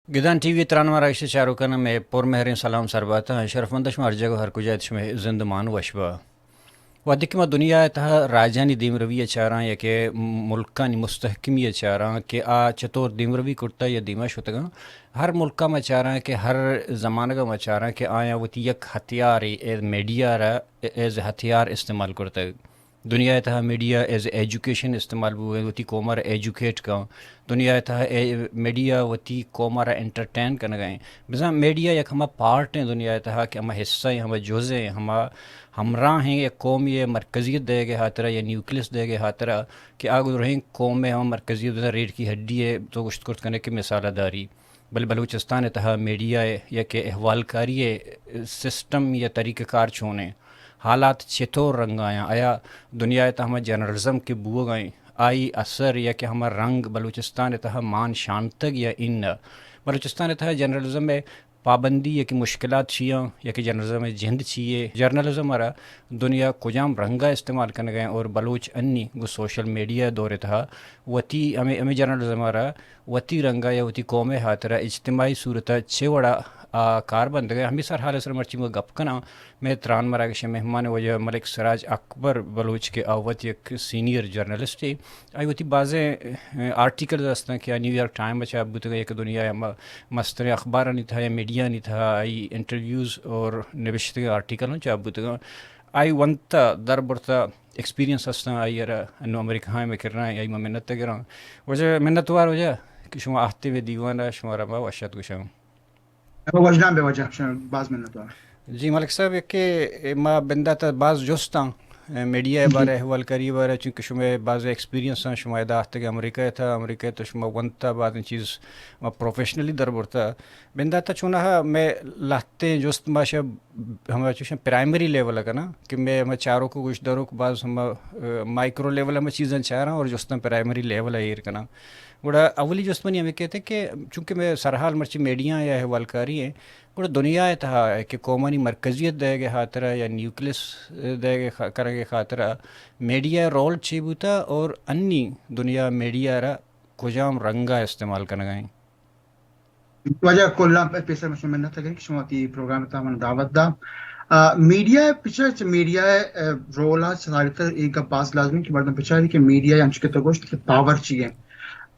گدان T V ترانوار عائشہ شاروخانہ میں پر مہرین سلام سرباتا شرفمندش مرجگو ہر کجایت میں زندمان وشبہ ودکما دنیا تہ راجانی دیم روی چاراں یا کہ ملکانی مستحکمی چاراں کہ آ چطور دیم روی کرتا یا دیما شتگا ہر ملکہ میں چاراں کہ ہر زمانہ کا میں چاراں کہ آیا وتی یک ہتھیار میڈیا را ایز ہتھیار استعمال کرتا دنیا تہ میڈیا ایز ایجوکیشن استعمال وتی قومر ایجوکیٹ کا دنیا تہ میڈیا وتی قومر انٹرٹین کرنا گئے بزا میڈیا یک ہما پارٹ ہیں دنیا تہ کہ ہما حصہ ہیں ہما جزء ہیں ہما ہمراہ ہیں ایک قوم یہ مرکزیت دے گے ہاترا یا نیوکلس دے گے ہاترا کہ آگ رہیں قوم میں ہم مرکزیت ریٹ کی ہڈی ہے تو گشت کرت کرنے کی مثال داری بلوچستان تہا میڈیا یا کہ احوال کاری سسٹم یا طریقہ کار چھونے حالات چطور رنگ آیا دنیا تہ ہم جرنلزم کے بو گئیں آئی اثر یا کہ ہمارا رنگ بلوچستان تہا مان شانتگ یا ان بلوچستان تہا جرنلزم میں پابندی یا کہ مشکلات چھیاں یا کہ جرنلزم جہند چھیے جرنلزم ہمارا دنیا کجام رنگا استعمال کرنے گئے اور بلوچ انی گو سوشل میڈیا دور تھا وتی ہمیں جرنلزم ہمارا وتی رنگا یا وتی قوم ہاترا اجتماعی صورت چھوڑا کار بند گئے ہمیں سر حال سر مرچی میں گپ کنا میں تران مرا کے مہمان وجہ ملک سراج اکبر بلوچ کے آوت ایک سینئر جرنلسٹ ہے آئی وتی بعضیں آرٹیکل ہستا کہ نیو یارک ٹائم بچا بت گئے کہ دنیا مستر اخبار نہیں تھا یا میڈیا نہیں تھا آئی انٹرویوز اور نوشت آرٹیکل چاہ بت گا آئی ونتا در برتا ایکسپیرینس ہستا آئی یار انو امریکہ میں کرنا ہے آئی میں منت کرا وجہ منت وار وجہ کہ شما آہتے ہوئے دیوانا شما رما وشت گشاؤں وجدان بے وجہ بعض منت وار جی ملک صاحب کہ ما بندہ تا بعض جوستاں میڈیا بارے احوال کری بارے چونکہ شما بعض ایکسپیرینس ہیں شما ادا کہ امریکہ تو شما ونتا بعض چیز ما پروفیشنلی در برتا بندہ تا چونہ میں لاتے جوست ماشا ہمیں چوشن پرائمری لیول کا نا کہ میں ہمیں چاروں کو کچھ دروں کو بعض ہم مائکرو لیول ہمیں چیزیں چاہ رہا ہوں اور جوستاں پرائمری لیول ہے یہ کنا گوڑا اولی جوست منی ہمیں کہتے ہیں کہ چونکہ میں سرحال مرچی میڈیا یا احوال کاری ہیں گوڑا دنیا تہا کہ قومانی مرکزیت دے گے خاطرہ یا نیوکلس دے گے کرے خاطرہ میڈیا رول چھی بوتا اور انی دنیا میڈیا را کجام رنگا استعمال کرنا گئیں وجہ کلا پیسر مش منت کہ شما تی پروگرام تا من دعوت دا میڈیا پچھا میڈیا رول ساری تر ایک پاس لازمی کہ مردم پچھا کہ میڈیا یا انچ کے تو گوشت پاور چاہیے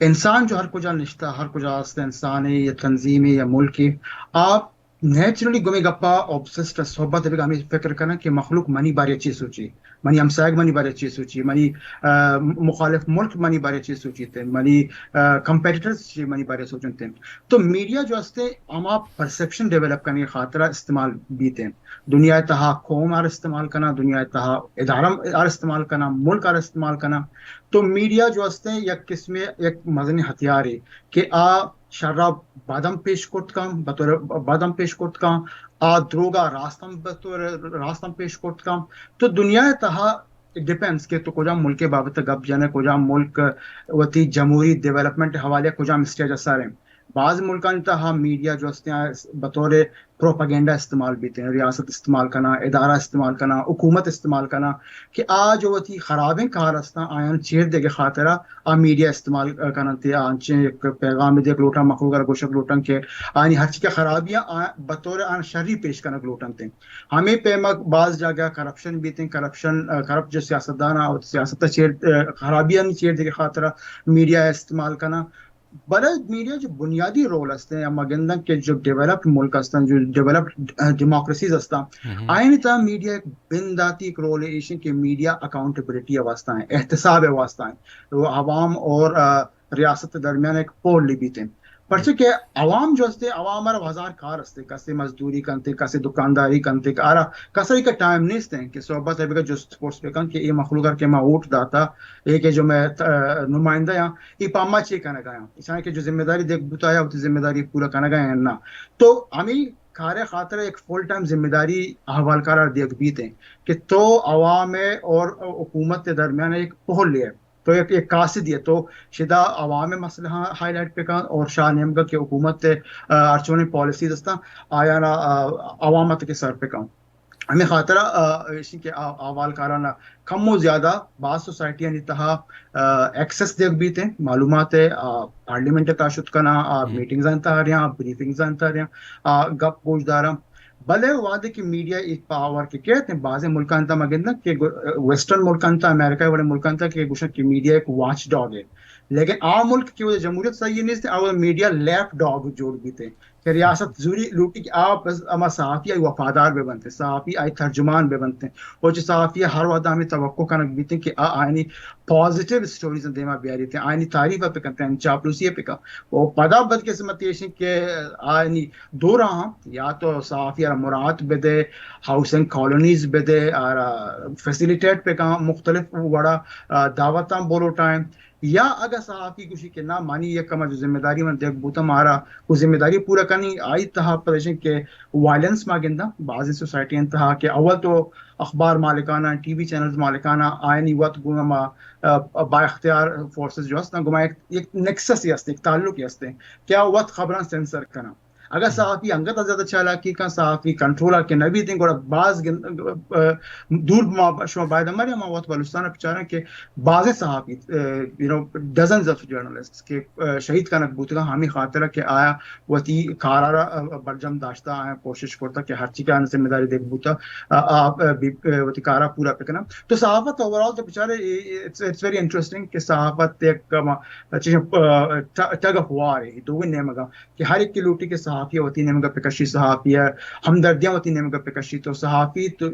انسان جو ہر کجا نشتا ہر کجا انسان ہے یا تنظیم ہے یا ملک ہے آپ نیچرلی گمے گپا اوبسسڈ صحبت ہے ہمیں فکر کرنا کہ مخلوق منی باری چیز سوچی منی ہمسائگ منی باری چیز سوچی منی مخالف ملک منی باری چیز سوچی تھے منی کمپیٹیٹرز منی باری سوچن تھے تو میڈیا جو ہستے اما پرسپشن ڈیولپ کرنے خاطرہ استعمال بھی تھے دنیا تہا قوم آر استعمال کرنا دنیا تہا ادارہ آر استعمال کرنا ملک آر استعمال کرنا تو میڈیا جو ہستے یک قسم یک مدنی ہتھیار ہے کہ شراب بادم پیش کرت کام بطور بادم پیش کرت کام دروگا راستم بطور راستم پیش کرت کام تو دنیا تہا ڈیپینس کہ تو کجا ملک بابت گپ جانے کجا ملک وتی جمہوری ڈیولپمنٹ حوالے کجا اسٹیج اثر ہیں بعض ملکان تہا میڈیا جو ہستے ہیں بطور پروپیگنڈا استعمال بھی تھے ریاست استعمال کرنا ادارہ استعمال کرنا حکومت استعمال کرنا کہ جو وتی خرابیں کار ہستا آیان چیر دے کے خاطرہ میڈیا استعمال کرنا تھے آنچے ایک پیغام دے لوٹا مخلوق گوشک لوٹن کے آنی ہر چیز کے خرابیاں بطور آن شرری پیش کرنا لوٹن تھے ہمیں پیمک بعض جگہ کرپشن بھی تھے کرپٹ جو سیاستدان اور سیاست خرابیاں نہیں چیر دے کے خاطرہ میڈیا استعمال کرنا بڑا میڈیا جو بنیادی رول ہستے ہیں اما گندن کے جو ڈیولپڈ ملک ہستن جو ڈیولپڈ ڈیموکریسیز ہستا آئین تا میڈیا ایک بنداتی ایک رول ایشن کے میڈیا اکاؤنٹیبلٹی واسطہ ہیں احتساب واسطہ ہیں وہ عوام اور ریاست درمیان ایک پول لی بیتے ہیں پرچہ کہ عوام جو ہستے عوام ہر ہزار کار ہستے کسے مزدوری کنتے کسے دکانداری کنتے آرہ کسے کا ٹائم نہیں ہستے ہیں کہ صحبت ہے بگا جو سپورٹس پہ کن کہ یہ مخلوقر کے میں اوٹ داتا ایک جو میں نمائندہ ہیں یہ پاما چیک کرنا گیا اس طرح کہ جو ذمہ داری دیکھ بتایا وہ ذمہ داری پورا کرنا گیا ہے نا تو ہمیں کھارے خاطر ایک فل ٹائم ذمہ داری احوال کار دیکھ بیتے ہیں کہ تو عوام اور حکومت کے درمیان ایک پہل لیا تو ایک قاصد ہے تو شدہ عوام مسئلہ ہائی لائٹ پہ کان اور شاہ نیمگا کی حکومت ارچونے پالیسیز ہستا آیا نا عوامت کے سر پہ کان ہمیں خاطرہ اسی کے اعوال کارانہ کم و زیادہ بعض سوسائٹیاں تہا ایکسس دیکھ بھی تھے معلومات ہے پارلیمنٹ کا شد کنا میٹنگز انتا رہا بریفنگز انتا رہا گپ گوش دارا بلے وعدے کی میڈیا ایک پاور کے کہتے ہیں بعض ملکان تا مگندہ کہ ویسٹرن ملکان تا امریکہ بڑے ملکان تا کہ گوشن کی میڈیا ایک واچ ڈاگ ہے لیکن عام ملک کی وجہ جمہوریت صحیح نہیں تھے اور میڈیا لیپ ڈاگ جوڑ بھی تھے کہ ریاست زوری لوٹی کہ آپ بس اما صحافی آئی وفادار بے بنتے صحافی آئی ترجمان بے بنتے اور جو صحافی ہر وقت ہمیں توقع کنک بیتے کہ آئینی پازیٹیو سٹوریز دیما بیاری تھے آئینی تعریف پہ کرتے ہیں چاپلوسی پہ کا وہ پدا بد قسمت یہ کہ آئینی دو رہا یا تو صحافی مراد بے دے ہاؤسنگ کالونیز بے دے اور فیسیلیٹیٹ پہ کا مختلف بڑا دعوتاں بولو ٹائم یا اگر صحافی کچھ کہ نہ مانی یہ کما جو ذمہ داری من دیکھ بوتا مارا وہ ذمہ داری پورا کرنی آئی تہا پریشن کے وائلنس ماگندہ بعضی سوسائٹی انتہا کہ اول تو اخبار مالکانہ ٹی وی چینلز مالکانہ آئینی وقت گما با اختیار فورسز جو ہستا گما ایک نیکسس ہی ہستے ایک تعلق ہی ہستے کیا وقت خبران سینسر کرنا اگر صحافی انگت زیادہ چالاکی کا صحافی کنٹرول کے نبی دیں گوڑا بعض دور شما باید ہماری ہم وقت بلوچستان پچاریں کہ بعض صحافی ڈزنز آف جرنلسٹ کے شہید کا نقبوتگا ہمیں خاطرہ کہ آیا وتی کارارا برجم داشتا آیا کوشش کرتا کہ ہر چیز کا ذمہ داری دیکھ بوتا آپ وتی کارا پورا پکنا تو صحافت اوورال تو بیچارے اٹس ویری انٹرسٹنگ کہ صحافت ایک ٹگ آف وار ہے دو نیمگا کہ ہر ایک کی لوٹی کے صحافی ہوتی نیمگا پکشی صحافی ہے ہمدردیاں ہوتی نیمگا پکشی تو صحافی تو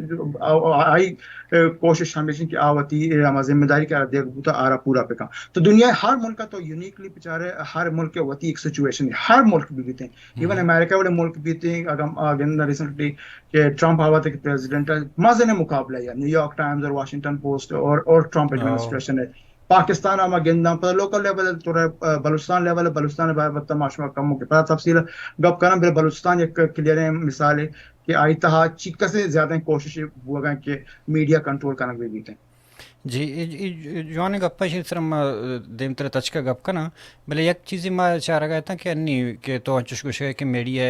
آئی کوشش ہمیشہ کہ آوتی ذمہ داری کا دیکھ بوتا آرا پورا پکا تو دنیا ہر ملک کا تو یونیکلی بیچارے ہر ملک کے ہوتی ایک سچویشن ہے ہر ملک بھی بیتے ہیں ایون امریکہ والے ملک بیتے ہیں اگر ریسنٹلی کہ ٹرمپ آوا تھا کہ پریزیڈنٹ مزے نے مقابلہ یا نیو یارک ٹائمز اور واشنگٹن پوسٹ اور ٹرمپ ایڈمنسٹریشن ہے پاکستان آما گندہ پر لوکل لیول تو بلوچستان لیول بلوچستان بات تماشا کم کے پتہ تفصیل گپ کرنا پھر بلوچستان ایک کلیئر مثال ہے کہ آئی تہا چیکا سے زیادہ کوشش ہوا گا کہ میڈیا کنٹرول کرنا بھی بیتے ہیں جی جوان گپا شرم دیم تر تچکا گپ کنا بلے یک چیزی ما چارا گیا تھا کہ انی کہ تو انچش کچھ ہے کہ میڈیا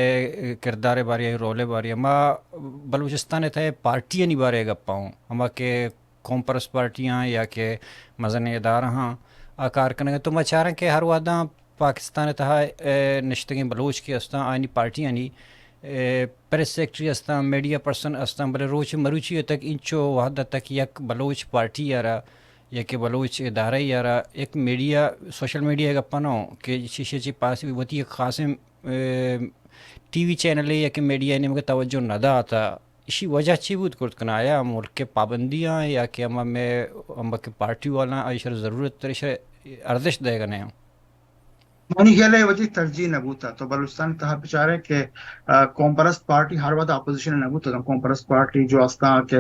کردار باری ہے رولے باری ہے ما بلوچستان تھے پارٹی نہیں بارے گپا ہوں ہما کہ کومپرس پارٹیاں یا کہ مزن ادارہ ہاں کار کرنے تو میں چاہ رہا کہ ہر وعدہ پاکستان تھا نشتگی بلوچ کی استا آئینی پارٹیاں نہیں پریس سیکٹری استا میڈیا پرسن استا بلے روچ مروچی تک انچو وحدہ تک یک بلوچ پارٹی یارا یا کہ بلوچ ادارہ یارا ایک میڈیا سوشل میڈیا کا پنو کہ شیشے چی پاس بھی ہوتی ایک خاص ٹی وی چینل ہے یا کہ میڈیا نے مگر توجہ نہ دا آتا اسی وجہ چی بود کرد کنا آیا ملک کے پابندیاں یا کہ ہم کے پارٹی والا اشر ضرورت ترشر ارزش دے گا نہیں منی خیال ہے وجہ ترجیح نبوتا تو بلوچستان تہا بچارے کہ قوم پرست پارٹی ہر وقت اپوزیشن نبوتا قوم پرست پارٹی جو استا کہ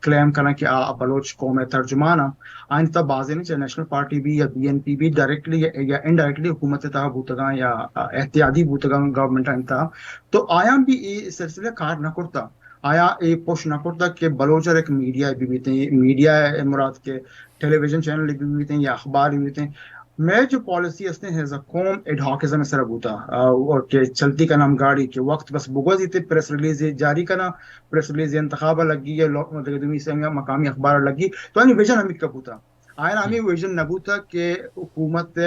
کلیم کرنا کہ بلوچ قوم ترجمانا آئین تب بازی نہیں چاہے نیشنل پارٹی بھی یا بی این پی بھی ڈائریکٹلی یا انڈائریکٹلی حکومت تہا بوتگاں یا احتیاطی بوتگاں گورنمنٹ انتہا تو آیا بھی یہ سلسلے کار نہ کرتا آیا یہ پوش نہ کرتا کہ بلوچر ایک میڈیا بھی بیتے ہیں میڈیا مراد کے ٹیلی ویژن چینل بھی بیتے ہیں یا اخبار بھی بیتے ہیں میں جو پالیسی استے ہیں قوم ایڈھاکزم سر بوتا اور کہ چلتی کا نام گاڑی کے وقت بس بگوزی تے پریس ریلیز جاری کرنا پریس ریلیز انتخابہ لگی ہے دمی سے مقامی اخبار لگی تو انہیں ویژن ہمیں کبوتا آئین ہمیں ویژن نبوتا کہ حکومت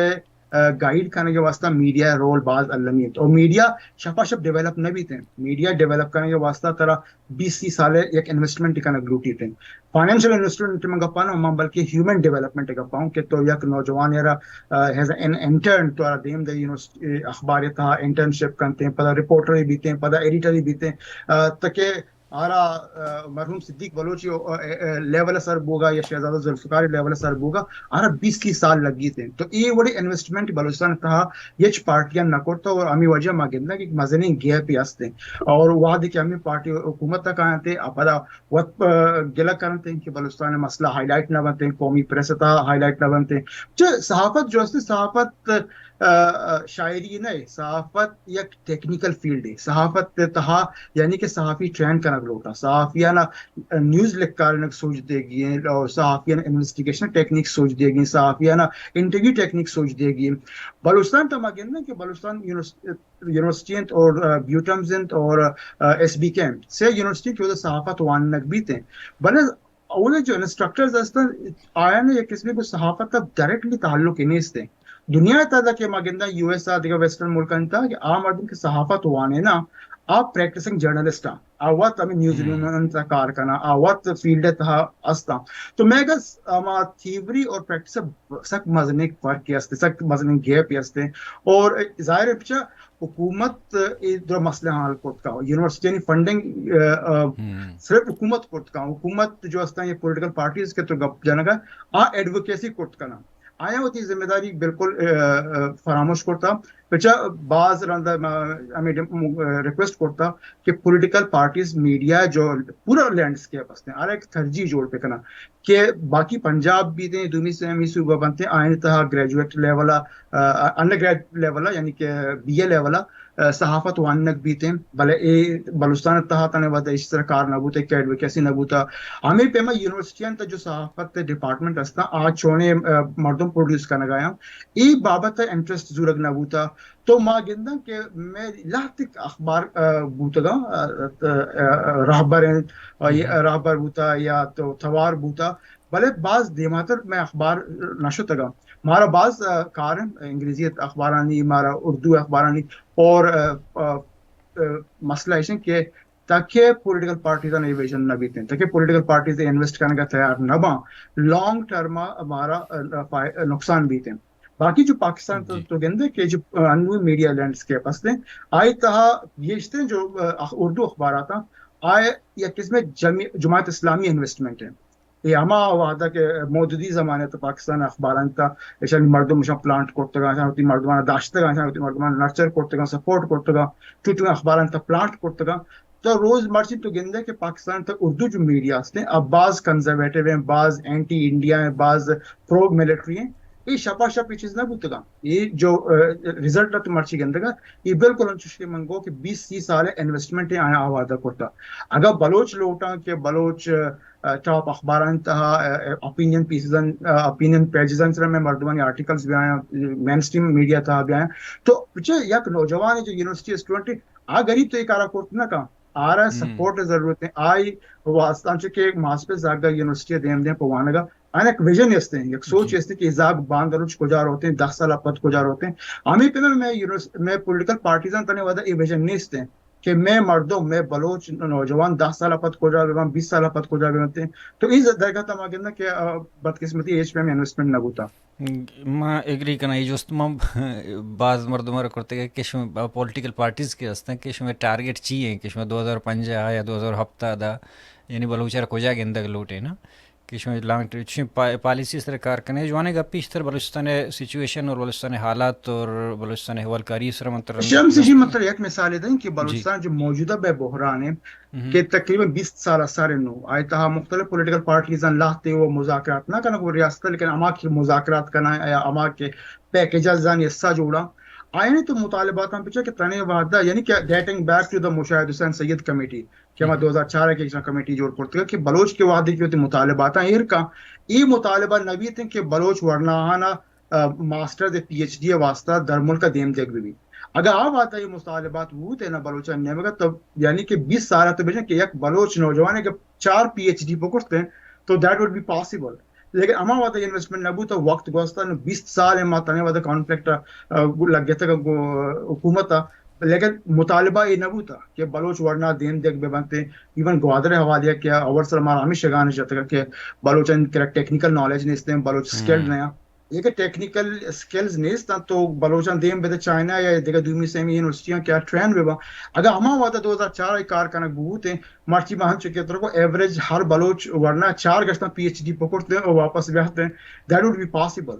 گائیڈ کرنے کے واسطہ میڈیا رول باز علمیت اور میڈیا شفا شف ڈیولپ نہ بھی تھے میڈیا ڈیولپ کرنے کے واسطہ طرح 20 سال ایک انویسٹمنٹ کا نگلوٹی تھے فائنینشیل انویسٹمنٹ میں گپا نا بلکہ ہیومن ڈیولپمنٹ گپا ہوں کہ تو یک نوجوان یرا ہیز این انٹرن تو دیم دے یونیورسٹی اخبار تھا انٹرنشپ کرتے ہیں پدا رپورٹر بھی ہیں پدا ایڈیٹر بھی ہیں تاکہ آرا مرحوم صدیق بلوچی لیول سر بوگا یا شہزادہ ذوالفقار لیول سر بوگا آرا 20 سال لگی تھے تو یہ بڑی انویسٹمنٹ بلوچستان تھا یہ پارٹیاں نہ کرتا اور ہمیں وجہ ماگندہ کہ مزنی گیپ ہی ہستے اور وہاں کہ ہمیں پارٹی حکومت تک آئے تھے اپدا وقت گلا کرتے ہیں کہ بلوچستان مسئلہ ہائی لائٹ نہ بنتے قومی پریس تھا ہائی لائٹ نہ بنتے جو صحافت جو ہے صحافت شاعری نہیں صحافت یک ٹیکنیکل فیلڈ ہے صحافت تہا یعنی کہ صحافی ٹرین کنک لوٹا صحافیانہ نیوز لکھ کر سوچ دے گی اور صحافیانہ انویسٹیگیشن ٹیکنیک سوچ دے گی صحافیانہ انٹرویو ٹیکنیک سوچ دے گی بلوچستان تو مگن کہ بلوچستان یونیورسٹی اور بیوٹمز اور ایس بی کے سے یونیورسٹی کی صحافت وانک بھی تھے بلے اول جو انسٹرکٹرز ہستن آیا نا یہ قسم کو صحافت کا ڈائریکٹلی تعلق ہی نہیں تھے دنیا تا کہ مگندہ یو ایس آ دیگا ویسٹرن ملکن تا کہ عام مردم کی صحافت وانے نا آپ پریکٹسنگ جرنلسٹ ہیں آوات ہمیں نیوز روم تا کار کنا آوات فیلڈ تھا استا تو میں گس اما تھیوری اور پریکٹس سک مزنے فرق کی استے سک مزنے گیپ استے اور ظاہر ہے پچھا حکومت ادھر مسئلہ حال کوت کا یونیورسٹی فنڈنگ صرف حکومت کوت کا حکومت جو استا یہ پولیٹیکل پارٹیز کے تو گپ جانا آ ایڈوکیسی کوت کنا آیا ہوتی ذمہ داری بالکل فراموش کرتا پچھا بعض رندہ ہمیں ریکویسٹ کرتا کہ پولیٹیکل پارٹیز میڈیا جو پورا لینڈسکیپ ہستے ہیں آرہ ایک ترجیح جوڑ پہ کنا کہ باقی پنجاب بھی دیں دومی سے ہمیں صوبہ بنتے ہیں آئین تہا گریجویٹ لیولا انڈر گریج لیولا یعنی کہ بی اے لیولا صحافت وانک بھی تھے بلے بلوچستان تہا تانے ودا اس طرح کار نبوتا ایک ایڈوکیسی نبوتا ہمیں پیما یونیورسٹیاں تا جو صحافت ڈپارٹمنٹ ہستا آج چونے مردم پروڈیوس کرنا گیا ای بابت انٹرسٹ زورگ نبوتا تو ما گندہ کہ میں لاحتک اخبار بوتا راہبر بوتا یا تو تھوار بوتا بلے بعض دیماتر میں اخبار نشو تگا ہمارا بعض کارن انگریزیت اخبارانی ہمارا اردو اخبارانی اور مسئلہ ہے کہ تاکہ پولیٹیکل پارٹیز نے ویژن نہ بیتیں تاکہ پولیٹیکل پارٹیز انویسٹ کرنے کا تیار نہ باں لانگ ٹرم ہمارا نقصان بیتیں باقی جو پاکستان تو گندے کہ جو انو میڈیا لینڈسکیپ ہستے آئی تہا یہ جو اردو اخبارات آئے یا قسم جماعت اسلامی انویسٹمنٹ ہے یہ ہما وعدہ کہ مودودی زمانے تو پاکستان اخباران تا ایشان مردم مشان پلانٹ کرتے گا ایشان ہوتی مردمان داشتے گا ایشان ہوتی مردمان نرچر کرتے گا سپورٹ کرتے گا چوٹو اخباران تا پلانٹ کرتے گا تو روز مرچی تو گندے کہ پاکستان تا اردو جو میڈیا ہستے ہیں اب بعض کنزرویٹو ہیں بعض اینٹی انڈیا ہیں بعض پرو ملٹری ہیں یہ شپا شپ یہ چیز نہ بوتے گا یہ جو ریزلٹ تو مرچی گندے گا یہ بالکل انچوشی منگو کہ 20-30 سال انویسٹمنٹ آیا آوادہ کرتا اگر بلوچ لوٹا کہ بلوچ ٹاپ اخباران تہا اپینین پیسزن اپینین پیجزن سر میں مردمانی آرٹیکلز بھی آیا مین سٹریم میڈیا تہا بھی آیا تو پچھے یک نوجوان جو یونیورسٹی اسٹوڈنٹ آ غریب تو ایک آرہ کرت نہ کہا آ رہا سپورٹ ضرورت ہے آئی واسطان چکے ایک ماس پہ زاگا یونیورسٹی دیم دیم پوانگا آئین ایک ویژن یستے ہیں ایک سوچ یستے ہیں کہ ازاگ باندھ روچ کجار ہوتے ہیں 10 سال پد کجار ہوتے ہیں ہمیں پہنے میں پولیٹیکل پارٹیزان تانے وعدہ یہ ویژن نہیں استے ہیں کہ میں مردوں میں بلوچ نوجوان 10 سال پد کجار بیوان 20 سال پد کجار بیوانتے ہیں تو اس درگاہ تا ماں کہ بدقسمتی ایج پہ ہمیں انویسٹمنٹ نہ بوتا ما ایگری کنا یہ جوست ما بعض مردم کرتے ہیں کہ شما پولیٹیکل پارٹیز کے ہستیں کہ شما ٹارگیٹ چیئے کہ شما 2005 یا 2007 دا یعنی بلوچار کجا گندگ لوٹے نا کہ شما لانگ ٹرم پالیسی اس طرح کار کرنے جوانے گا پیشتر بلوچستان سچویشن اور بلوچستان حالات اور بلوچستان حوالکاری سر منتر شمس جی مطلب ایک مثال دیں کہ بلوچستان جو موجودہ بے بحران ہے کہ تقریباً 20 سال سارے نو آئی تہا مختلف پولیٹیکل پارٹیز لاتے وہ مذاکرات نہ کرنا وہ ریاست لیکن اما کے مذاکرات کرنا یا اما کے پیکیجز زن حصہ جوڑا آئین تو مطالبات ہم پچھا کہ تنے وعدہ یعنی کہ getting back to the Mushahid Hussain Syed committee کہ ہمیں 2004 کی کمیٹی جوڑ کرتے ہیں کہ بلوچ کے وعدے کی ہوتی مطالبات ہیں ایر کا یہ مطالبہ نبی تھے کہ بلوچ ورناہانا ماسٹر دے پی ایچ ڈی واسطہ در ملک دیم دیکھ بھی اگر آپ آتا یہ مطالبات وہ تھے نا بلوچان نے مگر تب یعنی کہ 20 سال تو بجے کہ ایک بلوچ نوجوان ہے کہ 4 پی ایچ ڈی پکڑتے ہیں تو دیٹ وڈ بی پاسبل لیکن اما وادا انویسٹمنٹ نبو تو وقت گوستا 20 سال ہے ماتانے وادا کانفلکٹ لگ گیا تھا حکومت لیکن مطالبہ یہ نبو تھا کہ بلوچ ورنہ دین دیکھ بے بنتے ایون گوادر حوالے کیا اور سر ہمارا ہمیں شگان جاتا کہ بلوچن ٹیکنیکل نالج نہیں استعمال بلوچ سکلڈ نہیں یہ کہ ٹیکنیکل سکلز نہیں تو بلوچان دیم بے چائنا یا دیکھا دومی سیمی یونیورسٹیاں کیا ٹرین بے با اگر ہما وادا 2004 کار کنک بہت ہیں مرچی بہن چکے طرح کو ایوریج ہر بلوچ ورنہ 4 گشتہ پی ایچ ڈی پکڑتے ہیں اور واپس بیاہتے ہیں دیٹ وڈ بی پاسبل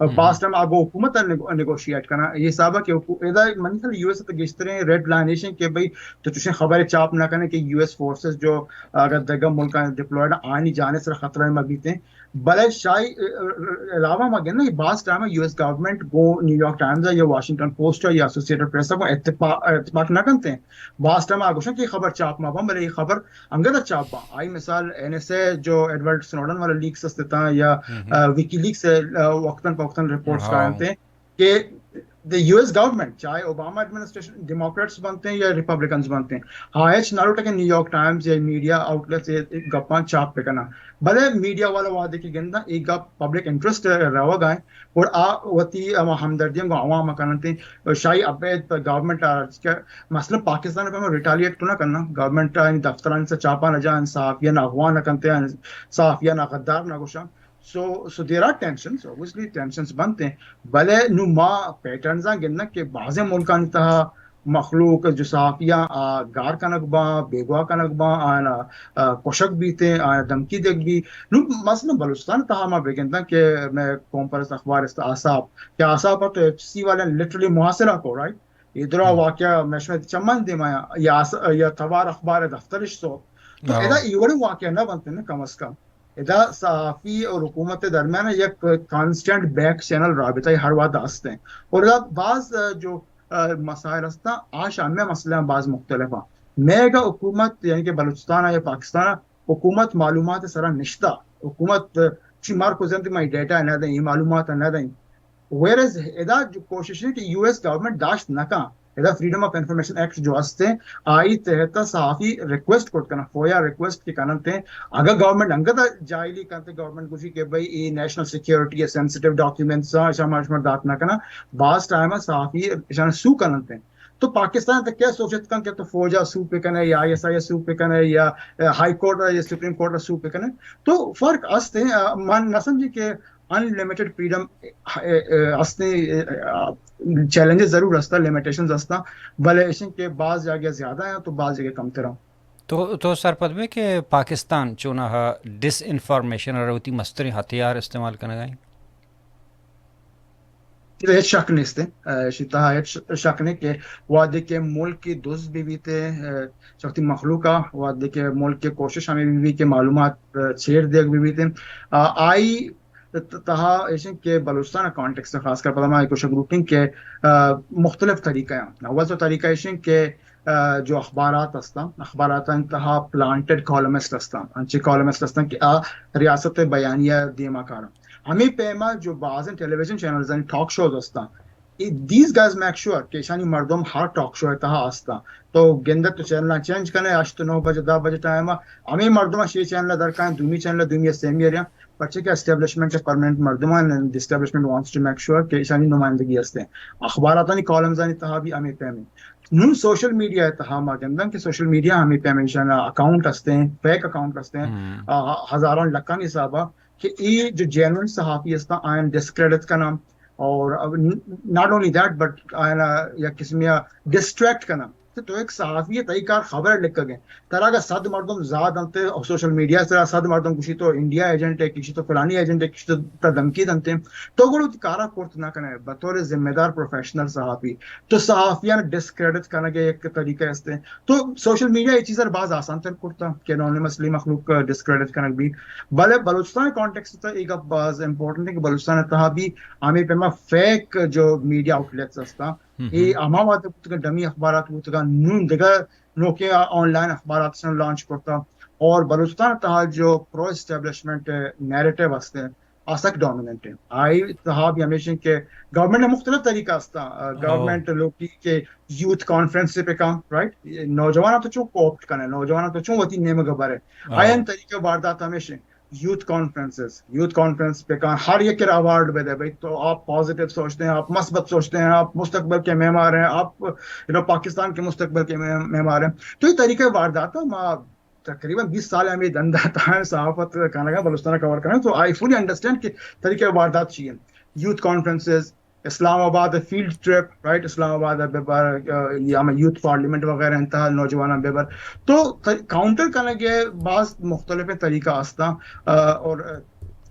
باس ٹائم آگو حکومت نیگوشیٹ کرنا یہ صاحب کہ من خیال یو ایس گشتریں ریڈ لائنیشن کہ بھائی تو تجھے خبر چاپ نہ کرنے کہ یو ایس فورسز جو اگر دگا ملک ڈپلائڈ آنی جانے سے خطرہ میں بیتے بلے شاہی علاوہ مگر نا یہ بعض ٹائم یو ایس گورنمنٹ کو نیو یارک ٹائمز ہے یا واشنگٹن پوسٹ ہے یا ایسوسیٹڈ پریس کو اتفاق نہ کرتے ہیں بعض ٹائم آگوشن کہ یہ خبر چاپ ماں بلے یہ خبر انگد چاپ آئی مثال این ایس اے جو ایڈورڈ سنوڈن والا لیکس استتا یا وکی لیک سے وقتاً فوقتاً رپورٹس کرتے ہیں کہ یو ایس گورنمنٹ چاہے اوباما ایڈمنسٹریشن ڈیموکریٹس بنتے ہیں یا ریپبلکنز بنتے ہیں ہائچ ناروٹا کے نیو یارک ٹائمز یا میڈیا آؤٹ لیٹس گپاں چاپ پہ کرنا بھلے میڈیا والا وعدے کی گندا ایک گپ پبلک انٹرسٹ رہا گائے اور وتی ہمدردیاں کو عوام کرتے شاہی ابید گورنمنٹ مثلا پاکستان پہ ریٹالیٹ تو نہ کرنا گورنمنٹ دفتران سے چاپا نہ جان صحافیہ نہ اغوا نہ کنتے صحافیہ نہ غدار نہ گوشا so there are tensions, obviously tensions بنتے ہیں بلے نو ما پیٹرنز گننا کہ بعض ملکان تہا مخلوق جو صحافیہ گار کا نقبہ بیگوا کا نقبہ آنا کوشک بیتے آنا دمکی دیکھ بھی نو مثلا بلوچستان تہا ما بیگنتا کہ میں قوم پرست اخبار است آساب کہ آساب تو ایچ سی والے لٹرلی محاصرہ کو رائٹ ادھر واقعہ مشمد چمن دے مایا یا تبار اخبار دفترش سو تو ایدا ایوڑے واقعہ نہ بنتے ہیں کم از کم ادا صحافی اور حکومت درمیان یک کانسٹنٹ بیک چینل رابطہ ہر وقت ہستے ہیں اور بعض جو مسائل ہستا آشام میں مسئلہ بعض مختلف ہیں میں کا حکومت یعنی کہ بلوچستان یا پاکستان حکومت معلومات سرا نشتہ حکومت شمار کو زندگی میں ڈیٹا نہ دیں معلومات نہ دیں ویرز ادا جو کوشش ہے کہ یو ایس گورنمنٹ داشت نہ کہاں ادا فریڈم آف انفارمیشن ایکٹ جو ہستے آئی تحت صحافی ریکویسٹ کوٹ کرنا فویا ریکویسٹ کی کرتے ہیں اگر گورنمنٹ انگتا جائلی کرتے گورنمنٹ کچھ کہ بھائی یہ نیشنل سیکیورٹی یا سینسٹیو ڈاکیومنٹس دات نہ کرنا بعض ٹائم صحافی سو کرتے ہیں تو پاکستان تک کیا سوچت کن کہ تو فوجا سو پہ کنے یا آئی ایس آئی سو پہ کنے یا ہائی کورٹ یا سپریم کورٹ سو پہ کنے تو فرق استے من نہ سمجھے کہ ان لمیٹڈ فریڈم استے چیلنجز ضرور ہستا لمیٹیشنز ہستا بلے ایشن کے بعض جگہ زیادہ ہیں تو بعض جگہ کم تر تو سر پد میں کہ پاکستان چونہ ڈس انفارمیشن اور ہوتی مستری ہتھیار استعمال کرنے گئیں ہیچ شک نہیں استے شیطہ ہیچ شک نہیں کہ وعدے کے ملک کی دوست بھی تھے شکتی مخلوقہ وعدے کے ملک کے کوشش ہمیں بھی کہ معلومات چھیڑ دیکھ بھی تھے آئی تہا ایشن کے بلوچستان کانٹیکس خاص کر پتہ کچھ گروپنگ کے مختلف طریقہ ہیں اول تو طریقہ ایشن کے جو اخبارات ہستا اخبارات انتہا پلانٹڈ کالمسٹ ہستا انچے کالمسٹ ہستا کہ ریاست بیانیہ دیما کارا ہمیں پیما جو بعض ٹیلی ویژن چینلز ہیں ٹاک شوز ہستا دیز گائز میک شور کہ شانی مردم ہر ٹاک شو اتہا ہستا تو گندت تو چینل چینج کرنے آج تو 9 بجے 10 بجے ٹائم ہمیں مردمہ شی چینل درکائیں دومی چینل دومی سیمی ایریا بچے کے اسٹیبلشمنٹ پرمنٹ مردمان establishment wants to make sure کہ شانی نمائندگی ہستے اخباراتانی کالمزانی تہا بھی ہمیں پیمیں نون سوشل میڈیا اتہا ماگندن کہ سوشل میڈیا ہمیں پیمیں شانا اکاؤنٹ ہستے ہیں فیک اکاؤنٹ ہستے ہیں ہزاروں لکھانی صحابہ کہ یہ جو جینوئن صحافی ہستا آئین ڈسکریڈٹ کا نام اور ناٹ اونلی دیٹ بٹ آئین یا قسم یا ڈسٹریکٹ کا نام تو ایک صحافی طریقار خبر لکھ گئے طرح کا صد مردم زاد انتے سوشل میڈیا سے صد مردم کسی تو انڈیا ایجنٹ ہے کسی تو فلانی ایجنٹ ہے کسی تو دمکی دنتے تو گوڑو کارا کورت نہ کرنے بطور ذمہ دار پروفیشنل صحافی تو صحافیان ڈسکریڈٹ کرنے کے ایک طریقہ ہستے تو سوشل میڈیا یہ چیز بعض آسان تر کرتا کہ انونیمسلی مخلوق ڈسکریڈٹ کرنے بھی بلے بلوچستان کانٹیکس تا ایک بعض امپورٹنٹ ہے کہ بلوچستان تہا بھی ہمیں پیما فیک جو میڈیا آؤٹ لیٹس ہستا یہ اما وقت ڈمی اخبارات ہوتا نون دیگر نوکیا آن لائن اخبارات سے لانچ کرتا اور بلوچستان تہا جو پرو اسٹیبلشمنٹ نیریٹیو ہستے آسک ڈومیننٹ ہے آئی تہا بھی ہمیشہ کہ گورنمنٹ نے مختلف طریقہ ہستا گورنمنٹ لوگ کے یوتھ کانفرنس سے پہ کام رائٹ نوجوانہ تو چون کوپٹ کرنے نوجوانہ تو چون وطی نیم گبر ہے آئین طریقہ واردات ہمیشہ یوتھ کانفرنس پہ کہاں ہر ایک اوارڈ دے بھائی تو آپ پازیٹیو سوچتے ہیں آپ مثبت سوچتے ہیں آپ مستقبل کے معمار ہیں آپ پاکستان کے مستقبل کے معمار ہیں تو یہ طریقہ واردات ہے تقریباً 20 سال ہمیں دندہ ہے صحافت کرنے کا بلوچستان کور کرنا تو آئی فلی انڈرسٹینڈ کہ طریقہ واردات چاہیے یوتھ کانفرنسز اسلام آباد فیلڈ ٹرپ رائٹ اسلام آباد بیبر یا یوتھ پارلیمنٹ وغیرہ انتہا نوجوان بیبر تو کاؤنٹر کرنے کے بعض مختلف طریقہ ہستا اور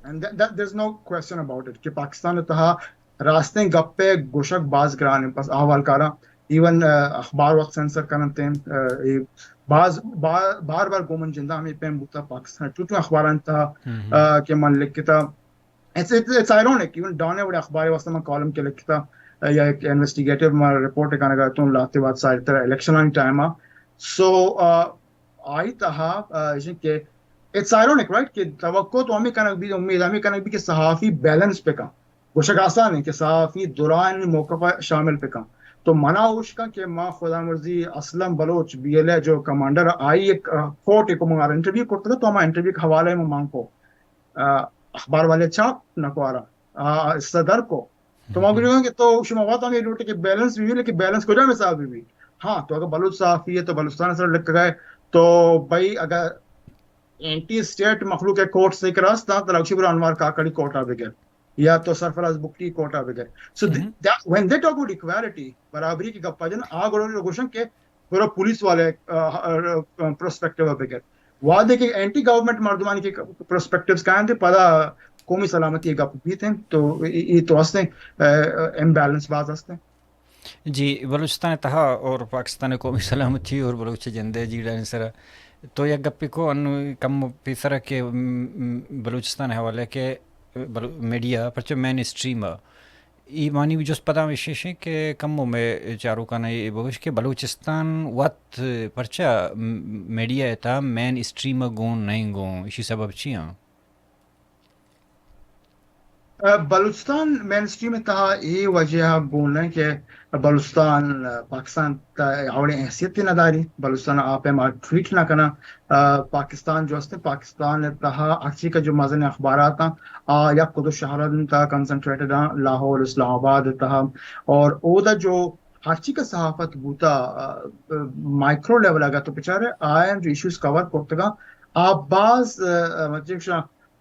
And there's no question about it کہ پاکستان تہا راستیں گپے گوشک باز کرانے بس احوال کارا ایون اخبار وقت سینسر کرن تیم باز بار بار گومن جندہ ہمیں پیم بوتا پاکستان ٹوٹو اخباران تہا کہ من لکھتا it's ironic even ڈانے وڑے اخبار واسطہ میں کالم کے لکھتا یا ایک انویسٹیگیٹو میں رپورٹ کرنے گا تو لاتے بعد ساری طرح الیکشن آنی ٹائم سو آئی تہا کہ اٹس آئرونک رائٹ کہ توقع تو ہمیں کنک بھی امید ہمیں کنک بھی کہ صحافی بیلنس پہ کم گوشک آسان ہے کہ صحافی دوران موقع پر شامل پہ کم تو منع ہوش کا کہ ماں خدا مرضی Aslam Baloch B L A جو کمانڈر آئی ایک فورٹ ایک منگا انٹرویو کرتا تھا تو ہمارا انٹرویو کے حوالے میں مانگ کو اخبار والے چھاپ نکوارا صدر کو تو مانگ رہے کہ تو شماوات ہمیں لوٹے کہ بیلنس بھی لیکن بیلنس کو جا میں صحافی بھی ہاں تو اگر بلوچ صحافی ہے تو بلوچستان سے لگ گئے تو بھائی اگر اینٹی اسٹیٹ مخلوق کوٹ سے کراستا تو لکشی پر انوار کاکڑی کوٹا بغیر یا تو سرفراز بکٹی کوٹا بغیر سو when they talk about equality برابری کی گپا جن آگ اور گوشن کے پورا پولیس والے پرسپیکٹیو بغیر وعدے کے اینٹی گورنمنٹ مردمانی کے پرسپیکٹیوز کہاں تھے پدا قومی سلامتی گپ بھی تھے تو یہ تو ہستے امبیلنس باز ہستے جی بلوچستان تہا اور پاکستان قومی سلامتی اور بلوچ جندے جی ڈان سر تو یک گپی کو ان کم پیسر کے بلوچستان حوالے کے میڈیا پرچہ مین اسٹریم ای مانی بھی جس پتہ وشیش ہے کہ کمو میں چارو کا نئی بوش کہ بلوچستان وقت پرچہ میڈیا تا مین اسٹریم گون نہیں گون اسی سبب چیاں بلوچستان مین اسٹریم میں تہا یہ وجہ بولنا ہے کہ بلوچستان پاکستان اوڑے حیثیت نہ داری بلوچستان آپ ہم ٹویٹ نہ کرنا پاکستان جو ہستے پاکستان تہا اچھی کا جو مزن اخبارات ہیں یا قدس شہرن تہا کنسنٹریٹڈ ہیں لاہور اسلام آباد تہا اور او دا جو ہرچی کا صحافت بوتا مائکرو لیول آگا تو پچارے آئے جو ایشوز کور کرتے گا آپ بعض مطلب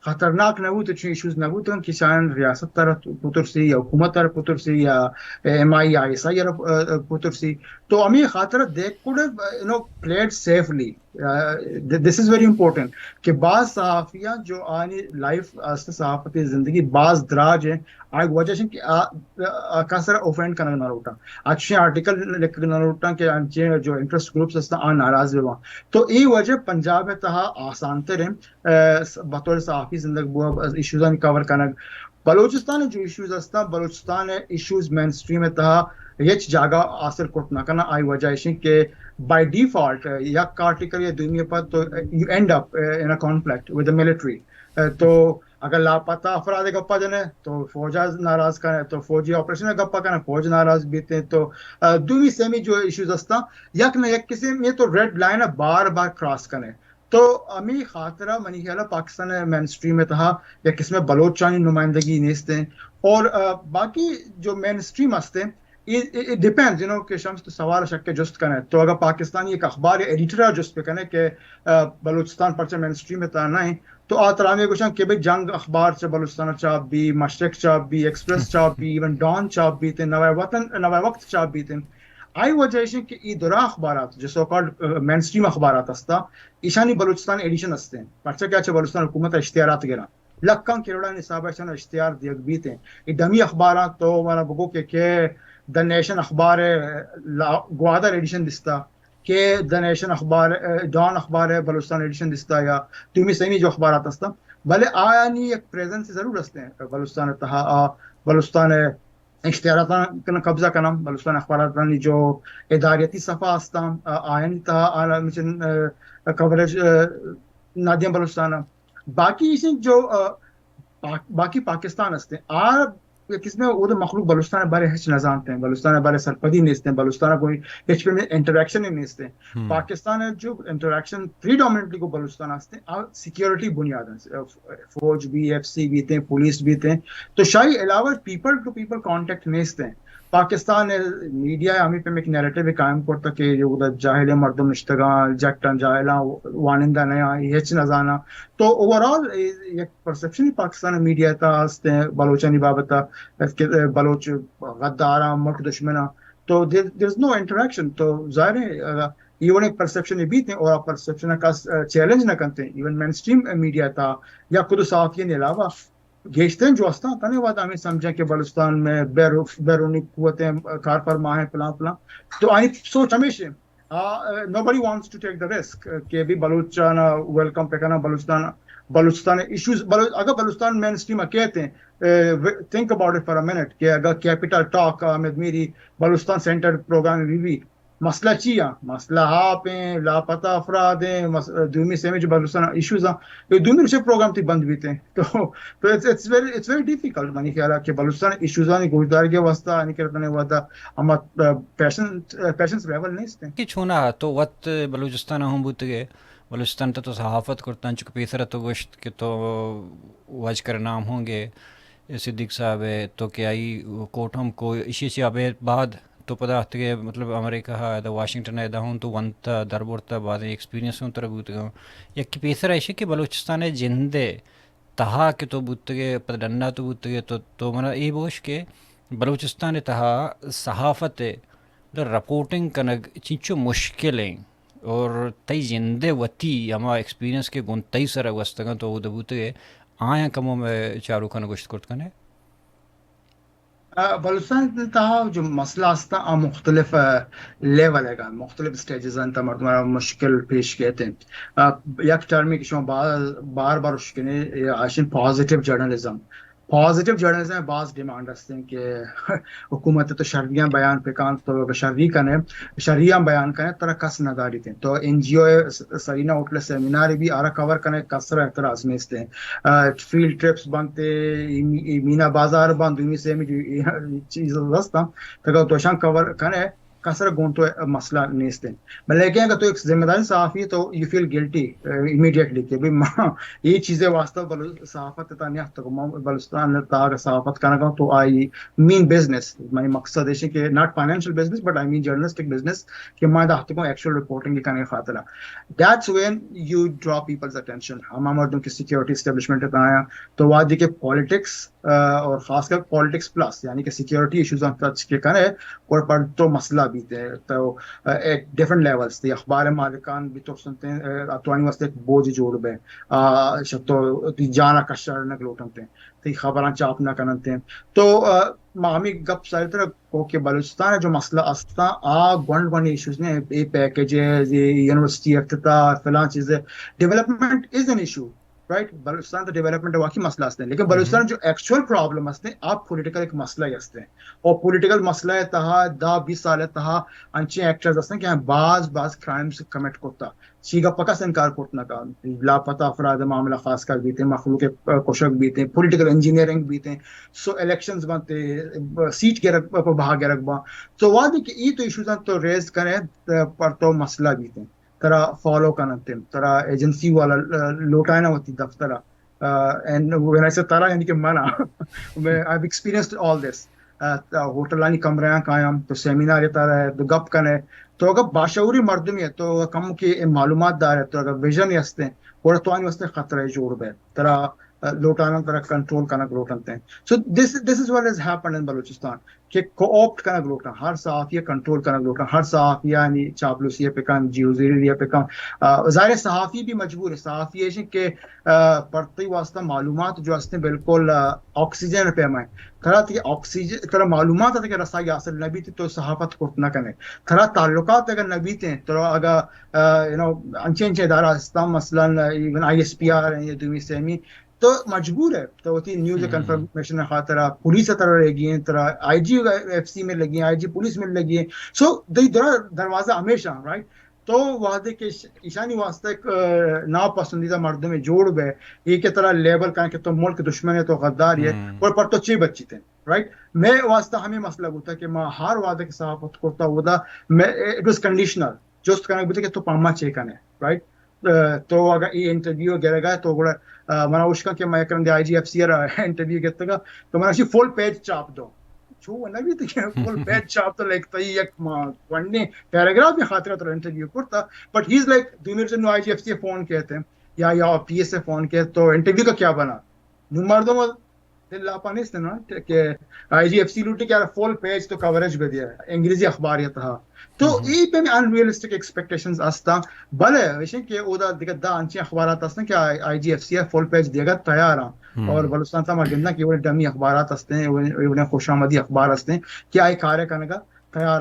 خطرناک نبود تو ایشوز نبود کہ شاید ریاست طرف پتر سی یا حکومت طرف پتر سی یا ایم آئی یا ایس آئی پتر سی تو ہمیں خاطر دیکھ کوڈ پلیڈ safely this is very important کہ بعض صحافیاں جو آنی لائف صحافتی زندگی بعض دراج ہیں آگ وجہ سے کہ کسر اوفینڈ کرنا نہ روٹا اچھے آرٹیکل لکھ نہ روٹا کہ جو انٹرسٹ گروپس ہستا آن ناراض بھی وہاں تو یہ وجہ پنجاب تہا آسان تر بطور صحافی زندگی ایشوز کور کرنا بلوچستان جو ایشوز ہستا بلوچستان ایشوز مین اسٹریم تہا یہ جگہ حاصل کرنا کرنا آئی وجہ کہ بائی ڈیفالٹ یا آرٹیکل یا دنیا پر تو you and up in conflict with the military تو اگر لاپتہ افراد گپا جنے تو فوجا ناراض کریں تو فوجی آپریشن گپا کریں فوج ناراض بیتے تو دوی سیمی جو ایشوز ہستا یک نہ یک کسی میں تو ریڈ لائن بار بار کراس کریں تو امی خاطرہ منی خیالہ پاکستان مین اسٹریم میں تہا یا کس میں بلوچانی نمائندگی نیستے اور باقی جو مین اسٹریم ہستے it depends کہ شمس تو سوال شک کے جست کریں تو اگر پاکستانی ایک اخبار ایڈیٹر جست پہ کریں کہ بلوچستان پرچہ مین اسٹریم میں تہا نہیں تو آترامی کوشاں کہ بھئی جنگ اخبار چا بلوچستان چاپ بھی مشرق چاپ بھی ایکسپریس چاپ بھی ایون ڈان چاپ بھی تھے نوائے وقت چاپ بھی تھے آئی وجہ ہے کہ ای دورا اخبارات جو سو کالڈ مین اسٹریم اخبارات ہستا ایشانی بلوچستان ایڈیشن ہستے ہیں پرچہ کیا چھے بلوچستان حکومت اشتہارات گرا لکھاں کروڑا نصاب ایشان اشتہار دیکھ بھی تھے ای ڈمی اخبارات تو وانا بگو کہ دا نیشن اخبار گوادر ایڈیشن دستا کہ دا نیشن اخبار ڈان اخبار ہے بلوچستان ایڈیشن دستا یا تیمی سیمی جو اخبارات ہستا بھلے آیا نہیں ایک پریزنس ضرور ہستے ہیں بلوچستان تہا بلوچستان اشتہارات کا قبضہ کرنا بلوچستان اخبارات جو اداریتی صفحہ ہستا آئین تہا کوریج نادیم بلوچستان باقی جو باقی پاکستان ہستے ہیں کس میں وہ مخلوق بلوچستان بارے ہچ نہ جانتے ہیں بلوچستان بارے سرپدی نیستے ہیں بلوچستان کوئی ہچ پہ انٹریکشن ہی نیستے ہیں پاکستان جو انٹریکشن پریڈومنٹلی کو بلوچستان ہستے ہیں سیکیورٹی بنیاد ہیں فوج بھی ایف سی بھی تھے پولیس بھی تھے تو شاہی علاوہ پیپل ٹو پیپل کانٹیکٹ نیستے ہیں پاکستان میڈیا ہمیں پہ ایک نیریٹو بھی قائم کرتا کہ جو جاہل مردم نشتگان جگٹن جاہلہ وانندہ نیا ہچ نہ جانا تو اوورال ایک پرسپشن ہی پاکستان میڈیا تا ہستے ہیں بلوچانی بابتا بلوچ غدارہ ملک دشمنہ تو دیر از نو انٹریکشن تو ظاہر ہے ایون ایک پرسپشن بھی تھے اور پرسپشن کا چیلنج نہ کرتے ہیں ایون مین اسٹریم میڈیا تھا یا خود صحافیین علاوہ گیشتیں جو ہستا تھا نہیں وعدہ ہمیں سمجھا کہ بلوچستان میں بیرونی قوتیں کار فرما ہیں فلاں فلاں تو آئی سوچ ہمیشہ nobody wants to take the risk کہ بھی بلوچستان ویلکم پہ کرنا بلوچستان ایشوز اگر بلوچستان مین اسٹریم کہتے ہیں think about it for a minute کہ اگر کیپٹل ٹاک احمد میری بلوچستان سینٹر پروگرام بھی مسئلہ چیا مسئلہ آپ ہیں لاپتہ افراد ہیں دومی سے میں جو بلوچستان ایشوز ہیں یہ دومی سے پروگرام تھی بند بھی تھے تو اٹس ویری ڈیفیکلٹ منی خیال ہے کہ بلوچستان ایشوز آنے گوشدار کے واسطہ آنے کرتا نہیں ہوا تھا ہم پیشنس لیول نہیں اس کہ چھونا تو وقت بلوچستان ہم بوتگے بلوچستان تو صحافت کرتا چکہ پیسرا تو گوشت کہ تو وج کر نام ہوں گے صدیق صاحب ہے تو کہ آئی کوٹ ہم کو اسی سے اب بعد تو پتہ کہ مطلب امریکہ ہے تو واشنگٹن ہے ہوں تو ونتا دربورتا بعد ایکسپیرینس ہوں طرح بوت گا یا کہ پیسرا ایسے کہ بلوچستان ہے جندے تہا کہ تو بوت گے پتہ ڈنڈا تو بوت گے تو منا یہ بوش کہ بلوچستان تہا صحافت رپورٹنگ کنگ چنچو مشکلیں اور تئی زندے وتی ہما ایکسپیرینس کے گن تئی سر وستگا تو وہ دبوت گئے آیا کموں میں چارو کھانا گوشت کرت کنے بلوچستان تھا جو مسئلہ ہستا مختلف لیول ہے گا مختلف سٹیجز ہیں مردم مشکل پیش کہتے ہیں یک ٹرمی کی شما بار بار اشکنے آشن پازیٹیو جرنلزم میں بعض ڈیمانڈ ہستے ہیں کہ حکومت تو شرعیاں بیان پہ کان تو شرعیاں بیان کریں طرح کس نداری تھے تو این جی او سرینا ہوٹل سیمینار بھی آرہ کور کریں کسر اعتراض میں اس فیلڈ ٹرپس بنتے مینا بازار بند دومی سے چیز رستا تو توشان کور کریں کسر گون تو مسئلہ نہیں اس میں لیکن اگر تو ایک ذمہ داری صحافی تو یو فیل گلٹی امیڈیٹلی کہ یہ چیزیں واسطہ صحافت تا بلوچستان تا صحافت کرنا تو آئی مین بزنس مانی مقصد ہے کہ not financial business but I mean journalistic business کہ میں دہتے کو ایکچوئل رپورٹنگ کرنے خاطر that's when you draw people's attention ہم مردوں کی سیکورٹی اسٹیبلشمنٹ آیا تو وہاں دیکھے پالیٹکس اور خاص کر پالیٹکس پلس یعنی کہ سیکورٹی ایشوز ٹچ کے کرے اور پر تو مسئلہ بھی تھے تو ایک ڈفرنٹ لیولس تھے اخبار مالکان بھی تو سنتے ہیں اتوانی واسطے ایک بوجھ جوڑ بے تو جانا کشر نہ لوٹنتے ہیں تو خبراں چاپ نہ کرنتے ہیں تو ہمیں گپ ساری طرح کو کہ بلوچستان ہے جو مسئلہ استا گونڈ گونڈ ایشوز نے یہ پیکیجز یہ یونیورسٹی افتتاح فلاں چیزیں development is an issue right Balochistan تو ڈیولپمنٹ واقعی مسئلہ ہستے ہیں لیکن بلوچستان جو ایکچوئل پرابلم ہستے ہیں آپ پولیٹیکل ایک مسئلہ ہی ہستے ہیں اور پولیٹیکل مسئلہ ہے تہا 10-20 سال تہا انچے ایکٹرز ہستے ہیں کہ بعض کرائمز کمٹ کرتا چیگا پکا سے انکار کرتنا کا لاپتہ افراد معاملہ خاص کر بھی تھے مخلوق کشک بھی تھے پولیٹیکل انجینئرنگ بھی تھے سو الیکشنز بنتے سیٹ کے رقبہ پر بہا کے رقبہ تو وہاں کہ یہ تو ایشوز تو ریز کریں پر تو مسئلہ بھی تھے ترا فالو کرنتے ترا ایجنسی والا لوٹائنا ہوتی دفتر and when I say ترا یعنی کہ منا I've experienced all this hotel آنی کمرے قائم تو سیمینار یہ طرح ہے تو گپ کنے تو اگر باشعوری مردمی ہے تو کم کی معلومات دار ہے تو اگر ویژن ہستے ہیں اور تو آنی واسطے خطرہ جوڑ بے ترا لوٹانا طرح کنٹرول کرنا گروٹنتے ہیں سو دس از what has happened in Balochistan کہ کوآپٹ کرنا گروٹنا ہر صحافیہ کنٹرول کرنا گروٹنا ہر صحافیہ یعنی چاپلوسیہ پہ کام جیوزیریہ پہ کام ظاہر صحافی بھی مجبور ہے صحافی ہے کہ پڑھتے واسطہ معلومات جو ہستے بالکل آکسیجن پہ میں تھرا تھی آکسیجن تھرا معلومات ہے کہ رسائی حاصل نبی تھی تو صحافت کو نہ کرنے تھرا تعلقات اگر نبی تھے تو اگر انچے انچے ادارہ ہستا مثلاً even I S P R ہیں یا دومی سیمی تو مجبور ہے تو ہوتی نیوز کنفرمیشن خاطرہ پولیس طرح رہ گئی ہیں طرح آئی جی ایف سی میں لگی ہیں آئی جی پولیس میں لگی ہیں سو دروازہ ہمیشہ رائٹ تو وعدے کے ایشانی واسطہ ایک ناپسندیدہ مردوں میں جوڑ گئے یہ کہ طرح لیبل کریں کہ تو ملک دشمن ہے تو غدار ہے اور پر تو چھ بچی تھے رائٹ میں واسطہ ہمیں مسئلہ ہوتا ہے کہ میں ہر وعدے کے صحافت کرتا ہوتا میں اٹ واز کنڈیشنل جوست کرنے بولتے کہ تو پاما چھ کنے رائٹ تو اگر یہ انٹرویو گرے گا تو منا وشکا کہ میں کرن دی آئی جی ایف سی انٹرویو گتا گا تو منا فل پیج چاپ دو چھو نبی تو کہ فل پیج چاپ تو لائک تو ایک وننے پیراگراف میں خاطر تو انٹرویو کرتا بٹ ہی از لائک دونوں سے آئی جی ایف سی فون کہتے ہیں یا پی ایس سے فون کہتے تو انٹرویو کا کیا بنا مردوں دل لاپا نیست نا کہ آئی جی ایف سی لوٹی کیا فول پیج تو کوریج بھی دیا انگریزی اخبار یہ تھا تو ای پہ میں انریلسٹک ایکسپیکٹیشنز استا بلے ویشن کہ او دا دیگه دا انچی اخبارات اسن کہ آئی جی ایف سی فول پیج دیگا تیار اور بلوچستان تا مگندہ کہ وہ ڈمی اخبارات استے ہیں وہ خوش آمدی اخبار استے ہیں کہ آئی کارے کرنے کا تیار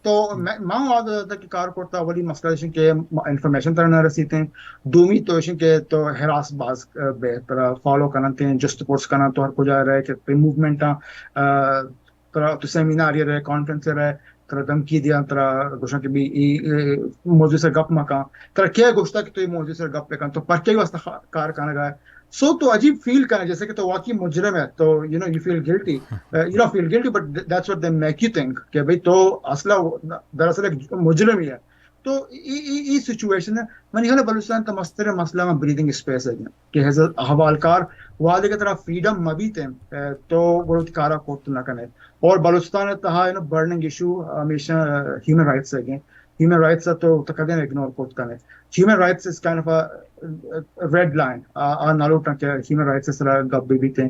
تو میں وعدہ کہ کار کرتا ولی مسئلہ ہے کہ انفارمیشن تر نہ رسیتے ہیں دومی تو ہے کہ تو ہراس باز بہتر فالو کرنتے ہیں جسٹ پورٹس کرنا تو ہر کو جا رہا ہے کہ موومنٹ ترا تو سیمینار یہ رہے کانفرنس رہے ترا دمکی دیا ترا گوشا کہ بھی موضوع سے گپ مکا ترا کیا گوشتا کہ تو یہ موضوع سے گپ پہ کن تو پر کیا واسطہ کار کرنا گا سو تو عجیب فیل کرنا جیسے کہ تو واقعی مجرم ہے تو you feel guilty you know feel guilty but that's what they make you think کہ بھئی تو اصلا دراصل ایک مجرم ہی ہے تو ای سچویشن ہے میں نہیں بلوچستان تا مستر مسئلہ میں بریدنگ اسپیس ہے کہ حضرت حوالکار والے کی طرح فریڈم مبیت ہیں تو وہ کارا کوٹ نہ کرنے اور بلوچستان تہا برننگ ایشو ہمیشہ ہیومن رائٹس ہے human rights تو تقدر اگنور کوت کرنے human rights is kind of a red line نالو ٹنک human rights اس طرح گپ بھی تھے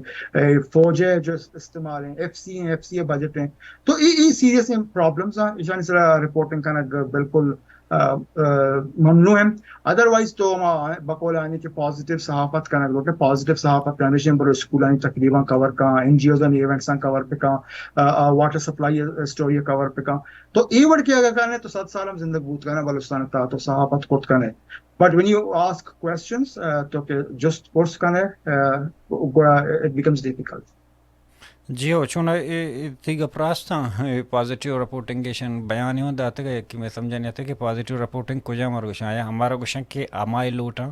فوجیں جو استعمال ہیں ایف سی بجٹ ہیں تو ای سیریس پرابلمز ہیں اس طرح رپورٹنگ کرنا بالکل ممنوع ہے ادروائز تو بقول آنے کے پازیٹیو صحافت کرنا لوگ پازیٹیو صحافت کرنے سے بڑے اسکول آنے تقریباً کور کا این جی اوز نے ایونٹس کور پہ کا واٹر سپلائی اسٹوری کور پہ کا تو ای وڑ کے اگر کرنے تو 7 سال ہم زندگی بوت کرنا بلوچستان تا تو صحافت خود کرنے but when you ask questions تو کہ جسٹ کورس کرنے اٹ بیکمز ڈیفیکلٹ جی ہو چون تیگا پراستا پازیٹیو رپورٹنگیشن بیان ہوں داتا گا کہ میں سمجھا نہیں آتا کہ پازیٹیو رپورٹنگ کجا مر گوشن آیا ہمارا گوشن کہ امائی لوٹا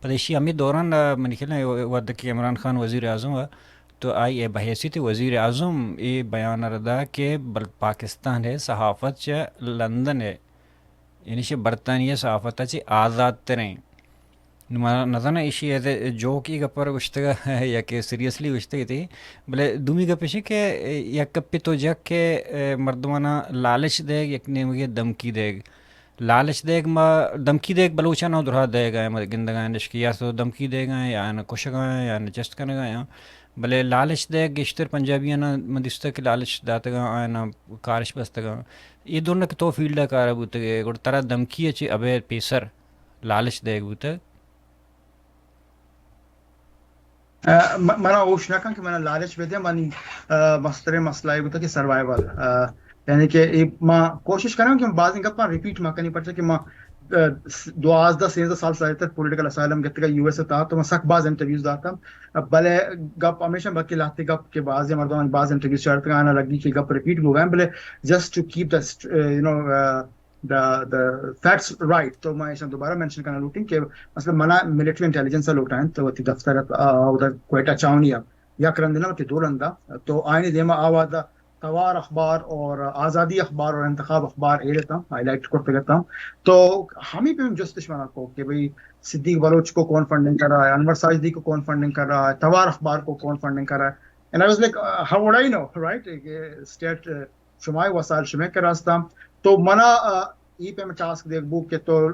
پدیشی ہمیں دوران من خیال ود کہ عمران خان وزیر اعظم ہے تو آئی بحیثیت وزیر اعظم یہ بیان ردا کہ پاکستان ہے صحافت چ لندن ہے یعنی برطانیہ صحافت چ آزاد تریں نظر اشی ہے جو کی گپر گشتگا یا کہ سیریسلی گشتگی تھی بلے دومی گپشی کہ یک کپی تو جگ کہ مردمانہ لالچ دیگ یک نیمگی دمکی دیگ لالچ دیگ ما دمکی دیگ بلوچا نو درہا دے گا گندگاں نشکی یا تو دمکی دے گا یا نہ کشگاں یا نہ چست کرنے گا یا بلے لالچ دیگ گشتر پنجابیاں نہ مدستہ کہ لالچ داتا گا آیا نہ کارش بستا گا یہ دونوں کہ تو فیلڈا کارا بوتا گا گوڑ ترہ دمکی اچھی ابے پیسر لالچ دیگ بوتا منا اوش نہ کہ میں لالچ بھی دیا منی مستر مسئلہ ہوتا کہ سروائیول یعنی کہ ماں کوشش کریں کہ بعض گپا ریپیٹ ماں کرنی پڑتا کہ ماں 12-13 سال سے تک پولیٹیکل اسائلم گت کا یو ایس تا تو میں سخت بعض انٹرویوز داتا بلے گپ ہمیشہ باقی لاتے گپ کے بعض مردوں بعض انٹرویوز شرط آنا لگی کہ گپ ریپیٹ ہو گئے بلے just to keep the facts right تو میں اسے دوبارہ مینشن کرنا لوٹیں کہ مثلا منا ملٹری انٹیلیجنس لوٹا ہے تو وہ دفتر ادھر کوئٹہ چاونیا یا کرن دینا کہ دور اندا تو آئین دیما آوادا توار اخبار اور آزادی اخبار اور انتخاب اخبار اے لیتا ہوں ہائی لائٹ کرتے کرتا ہوں تو ہمیں پہ جستش منا کو کہ بھئی صدیق بلوچ کو کون فنڈنگ کر رہا ہے انور ساجدی کو کون فنڈنگ کر رہا ہے توار اخبار کو کون فنڈنگ کر رہا ہے and I was like how would I know right state شمائی وسائل شمع کے راستہ تو منا ای پہ میں ٹاسک دیکھ بو کہ تو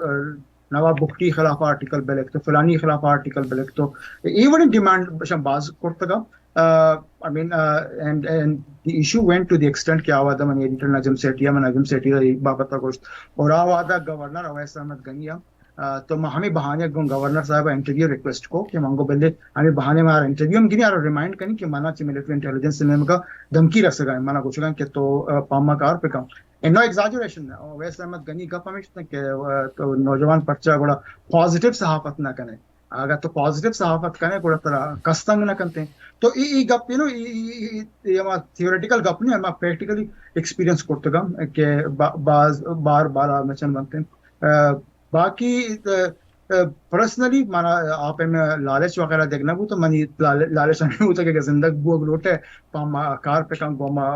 نواب بخٹی خلاف آرٹیکل بلیک تو فلانی خلاف آرٹیکل بلیک تو ایون ڈیمانڈ باز کرتا گا I mean and the issue went to the extent کہ آوادا من ایڈیٹر نجم سیٹھی من نجم سیٹھی دا ایک بابتا گوشت اور آوادا گورنر اویس احمد گنیا تو ہمیں بہانے گورنر صاحب انٹرویو ریکویسٹ کو کہ منگو بلے ہمیں بہانے میں انٹرویو ہم گنی اور ریمائنڈ کریں کہ مانا چی ملٹری انٹیلیجنس سے میں کا دھمکی رکھ سکا مانا کچھ کہ تو پاما کار پہ کام نو ایگزاجوریشن اویس احمد گنی گپ ہمیشہ کہ تو نوجوان پرچہ بڑا پازیٹیو صحافت نہ کریں اگر تو پازیٹیو صحافت کریں بڑا طرح کستنگ نہ کرتے تو ای گپ یو نو یہ تھیوریٹیکل گپ نہیں ہے پریکٹیکلی ایکسپیرینس کرتے گا کہ بار بار مچن بنتے ہیں باقی پرسنلی مانا آپ میں لالچ وغیرہ دیکھنا بو تو منی لالچ نہیں ہوتا کہ زندگی بو لوٹے پاما کار پہ کام گوما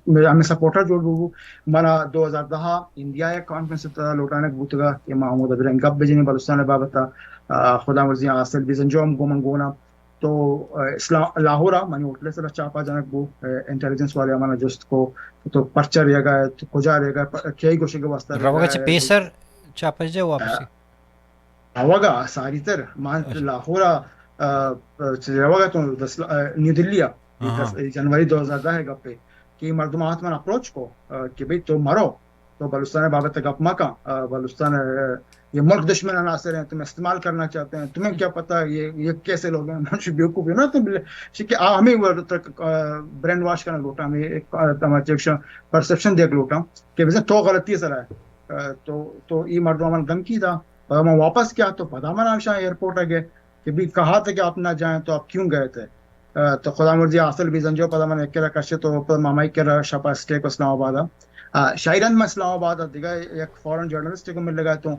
ہمیں سپورٹر جوڑ بو مانا 2010 انڈیا ایک کانفرنس لوٹانے بوتا گا کہ محمود ابراہیم گپ بجنی بلوچستان بابتا خدا مرضی آصل بیزن جو ہم گومنگونا تو لاہورا منی ہوٹلے سے چاپا جانک بو انٹیلیجنس والے ہمارا جست کو تو پرچہ رہے گا تو کجا رہے گا کئی گوشے کے واسطہ روگا چھ پیسر چاپا جائے واپسی ہوگا ساری تر مان لاہورا جواب تو نیو دلی ہاں 10 جنوری 2010 گپے کہ مردمات من اپروچ کو کہ بھئی تو مرو تو بلوچستان بابت گپ مکا بلوچستان یہ ملک دشمن عناصر ہیں تم استعمال کرنا چاہتے ہیں تمہیں کیا پتا یہ کیسے لوگ ہیں منشی بیوقوف ہے نا تم کہ ہمیں برینڈ واش کرنا لوٹا ہمیں ایک پرسپشن دیکھ لوٹا کہ ویسے تو غلطی سر ہے تو یہ مردوں من دھمکی تھا اور ہم واپس کیا تو پتا من آشا ایئرپورٹ ہے کہ بھی کہا تھا کہ آپ نہ جائیں تو آپ کیوں گئے تھے تو خدا مرضی حاصل بھی زنجو پدا من ایک کشے تو مامائی کرا شپا اسٹے کو اسلام آباد شاعران میں اسلام آباد دیگا ایک فورن جرنلسٹ کو مل لگا تو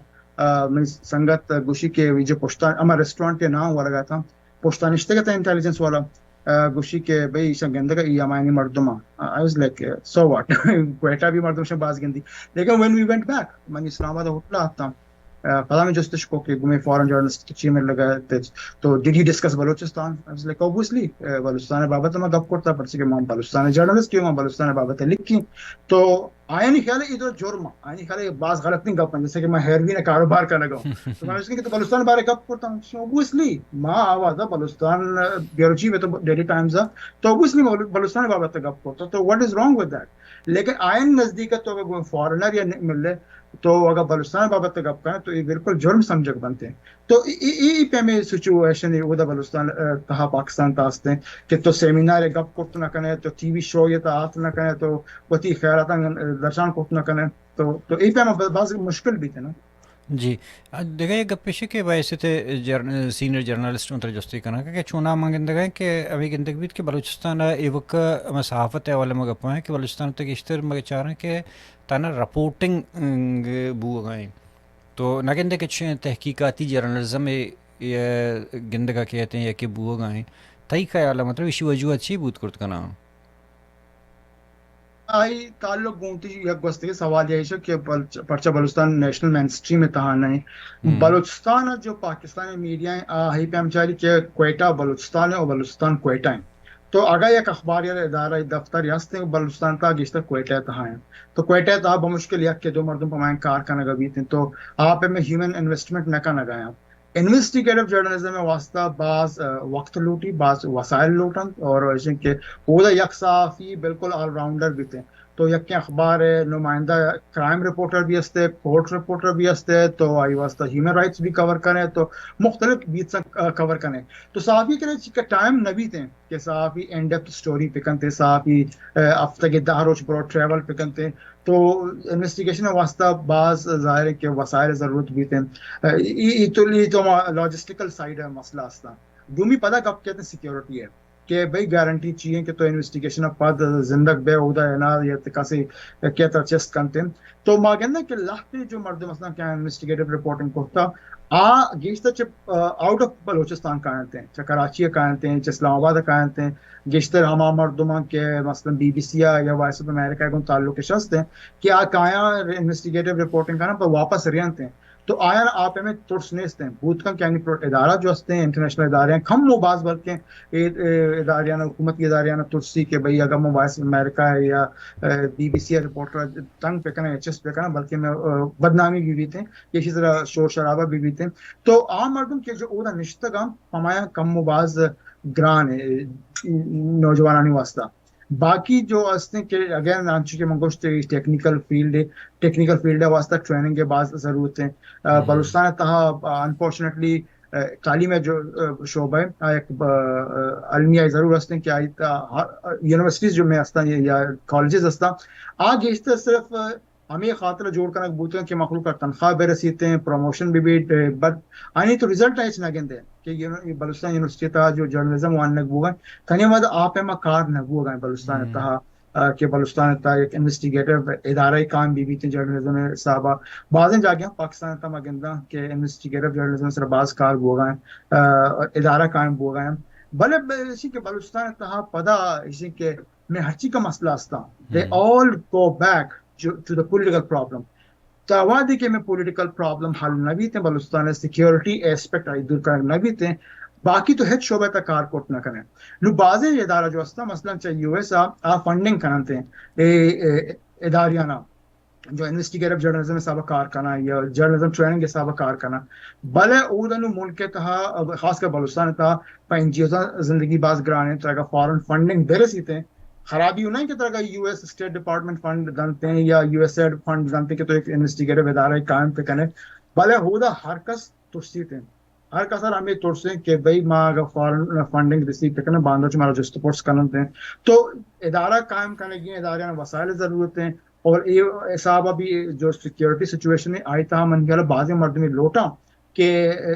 سنگت گوشی کے جو پشتان اما ریسٹورنٹ کے نام ہوا لگا تھا پشتانشتے کا تھا انٹیلیجنس والا گوشی کے بھئی ایسا گندہ کا ای امائنی مردمہ I was like so what Quetta بھی مردم سے باز گندی لیکن when we went back من اسلام آباد ہوٹل آتا پتا میں جستش کو کہ گمیں فورن جرنلسٹ چی میں لگا تو did he discuss Balochistan I was like obviously Balochistan بابت میں گپ کرتا پرسی کہ ماں بلوچستان جرنلسٹ کیوں ماں بلوچستان بابت لکھی تو آیا نہیں خیال ہے ادھر جرم آیا نہیں خیال ہے بعض غلط نہیں گپ جیسے کہ میں ہیروین کاروبار کرنے گا ہوں تو میں نے کہ تو بلوچستان بارے گپ کرتا ہوں obviously ماں آواز بلوچستان بیروچی میں تو ڈیلی ٹائمز تو obviously بلوچستان بابت گپ کرتا تو what is wrong with that لیکن آئین نزدیک تو اگر فارنر یا مل لے تو اگر بلوچستان بابت گپ کریں تو یہ بالکل جرم سمجھک بنتے ہیں تو پہ میں سچویشن وہ بلوچستان تہا پاکستان تاستے ہیں کہ تو سیمینار گپ کرت نہ کریں تو ٹی وی شو یہ آت نہ کریں تو وتی خیرات درشان کرت نہ کریں تو یہ پہ میں بعض مشکل بھی تھے نا جی دیکھا یہ گپ پیشے کے ویسے تھے سینئر جرنلسٹ میں ترجستی کرنا کہ چونا مانگندہ گئے کہ ابھی گندگ بھی کہ بلوچستان ایوک صحافت ہے والے میں گپا ہیں کہ بلوچستان تک اشتر میں چاہ رہے ہیں کہ تانا رپورٹنگ بو گئیں تو نہ گندے کچھ تحقیقاتی جرنلزم گندگا کہتے ہیں یا کہ بو گئیں تئی خیال ہے مطلب اسی وجوہات سے بود کرت کنا آئی تعلق گونتی یک گوستے سوال یہ ہے کہ پرچہ بلوچستان نیشنل مین سٹریم میں تہا نہیں بلوچستان جو پاکستانی میڈیا ہیں آہی پہ ہم چاہیے کہ کوئٹہ بلوچستان ہے اور بلوچستان کوئٹہ ہیں تو اگر یک اخبار یا ادارہ دفتر یاست ہے بلوچستان تا گشتر کوئٹہ تہا ہیں تو کوئٹہ تہا بمشکل یک کے دو مردم پمائیں کار کا نگا بیتے ہیں تو آپ میں ہیومن انویسٹمنٹ نہ کا نگا ہیں انویسٹیگیٹو جرنلزم میں واسطہ بعض وقت لوٹی بعض وسائل لوٹن اور کہ وہ یک صحافی بالکل آل راؤنڈر بھی تھے تو یک اخبار نمائندہ کرائم رپورٹر بھی ہستے کورٹ رپورٹر بھی ہستے تو آئی واسطہ ہیومن رائٹس بھی کور کریں تو مختلف بیت سے کور کریں تو صحافی کے ٹائم نبی تھے کہ صحافی اینڈ ڈیپتھ سٹوری پکن تھے صحافی ہفتہ کے 10 روز برو ٹریول پکن تھے تو انویسٹیگیشن واسطہ بعض ظاہر ہے کہ وسائل ضرورت بھی تھے یہ تو لاجسٹیکل سائڈ ہے مسئلہ ہستا دومی پتہ کب کہتے ہیں سیکیورٹی ہے کہ بھائی گارنٹی چاہیے کہ تو انویسٹیگیشن پد زندگ بے عہدہ ہے نا یا کسی کہتا چیست کنتے ہیں تو ما کہنا کہ لاہتے جو مرد مثلا کیا انویسٹیگیٹو رپورٹنگ کرتا گیشتر چھ آؤٹ آف بلوچستان کائنتے ہیں چھ کراچی کائنتے ہیں چھ اسلام آباد کائنتے ہیں گیشتر ہما مردمان کے مثلا بی بی سی یا وائس آف امریکہ کو تعلق کے شخص ہیں کہ کایا انویسٹیگیٹو رپورٹنگ کرنا پر واپس ریانتے ہیں تو آیا آپ میں ترس نیست ہیں بوت کا یعنی ادارہ جو ہستے ہیں انٹرنیشنل ادارے ہیں کم مباز بلکہ اداریاں حکومت کی اداریاں ترسی کہ بھئی اگر میں وائس امریکہ ہے یا بی بی سی رپورٹر تنگ پہ کرنا ایچ ایس پہ کرنا بلکہ میں بدنامی بھی تھے اسی طرح شور شرابہ بھی تھے تو عام مردم کے جو اودا نشتگام ہمایا کم مباز گران ہے نوجوانانی واسطہ باقی جو ہستے کہ اگر نانچی کے منگوشت ٹیکنیکل فیلڈ واسطہ ٹریننگ کے بعد ضرورت ہے بلوچستان تہا انفارچونیٹلی تعلیم جو شعبہ ہے ایک علمیہ ضرور ہستے کہ یونیورسٹیز جو میں ہستا یا کالجز ہستا آج اس صرف ہمیں خاطر جوڑ کر بوتے ہیں کہ مخلوق کا تنخواہ بے رسیتے ہیں پروموشن بھی بٹ آنی تو ریزلٹ ہے نہ گندے کہ بلوچستان یونیورسٹی تھا جو جرنلزم وان نگبو گئے تھنی مد آپ اما کار نگبو گئے بلوچستان تھا کہ بلوچستان تھا ایک انویسٹیگیٹو ادارہ کام بھی تھے جرنلزم صحابہ بعضیں جا گیا پاکستان تھا مگندہ کہ انویسٹیگیٹو جرنلزم سر بعض کار بو گئے ادارہ قائم بو گئے بھلے اسی کہ بلوچستان تھا پدا اسی کہ میں ہر چیز کا مسئلہ ہستا they all go back to the political problem تاوادی کہ میں پولیٹیکل پرابلم حل نہ بھی تھے بلوچستان سیکیورٹی ایسپیکٹ آئی دور کرنے نہ بھی تھے باقی تو ہیچ شعبہ تک کار کوٹ نہ کریں لو بازیں ادارہ جو ہستا مثلا چاہیے یو ایس فنڈنگ کرتے ہیں اداریانا جو انویسٹیگیٹو جرنلزم حساب کار کنا یا جرنلزم ٹریننگ حساب کار کنا بلے اودنو ملک تہا خاص کر بلوچستان تہا پین جیوزا زندگی باز گرانے ترگا فارن فنڈنگ برسیتے خرابی ہونا ہے کہ ترگا U S state department fund دنتے ہیں یا یو ایس ایڈ فنڈ دنتے کہ تو ایک انویسٹیگیٹو ادارہ قائم پہ کنے بلے ہودا ہر کس ترسیتے ہر کسر ہمیں ترسیں کہ بھئی ماں اگر فارن فنڈنگ ریسیو پہ کنے باندھا چمارا جو سپورٹس کرنتے ہیں تو ادارہ قائم کرنے کی ادارے میں وسائل ضرورت ہیں اور یہ صاحب ابھی جو سیکیورٹی سچویشن ہے آئی تھا من گیا بعض مرد میں لوٹا کہ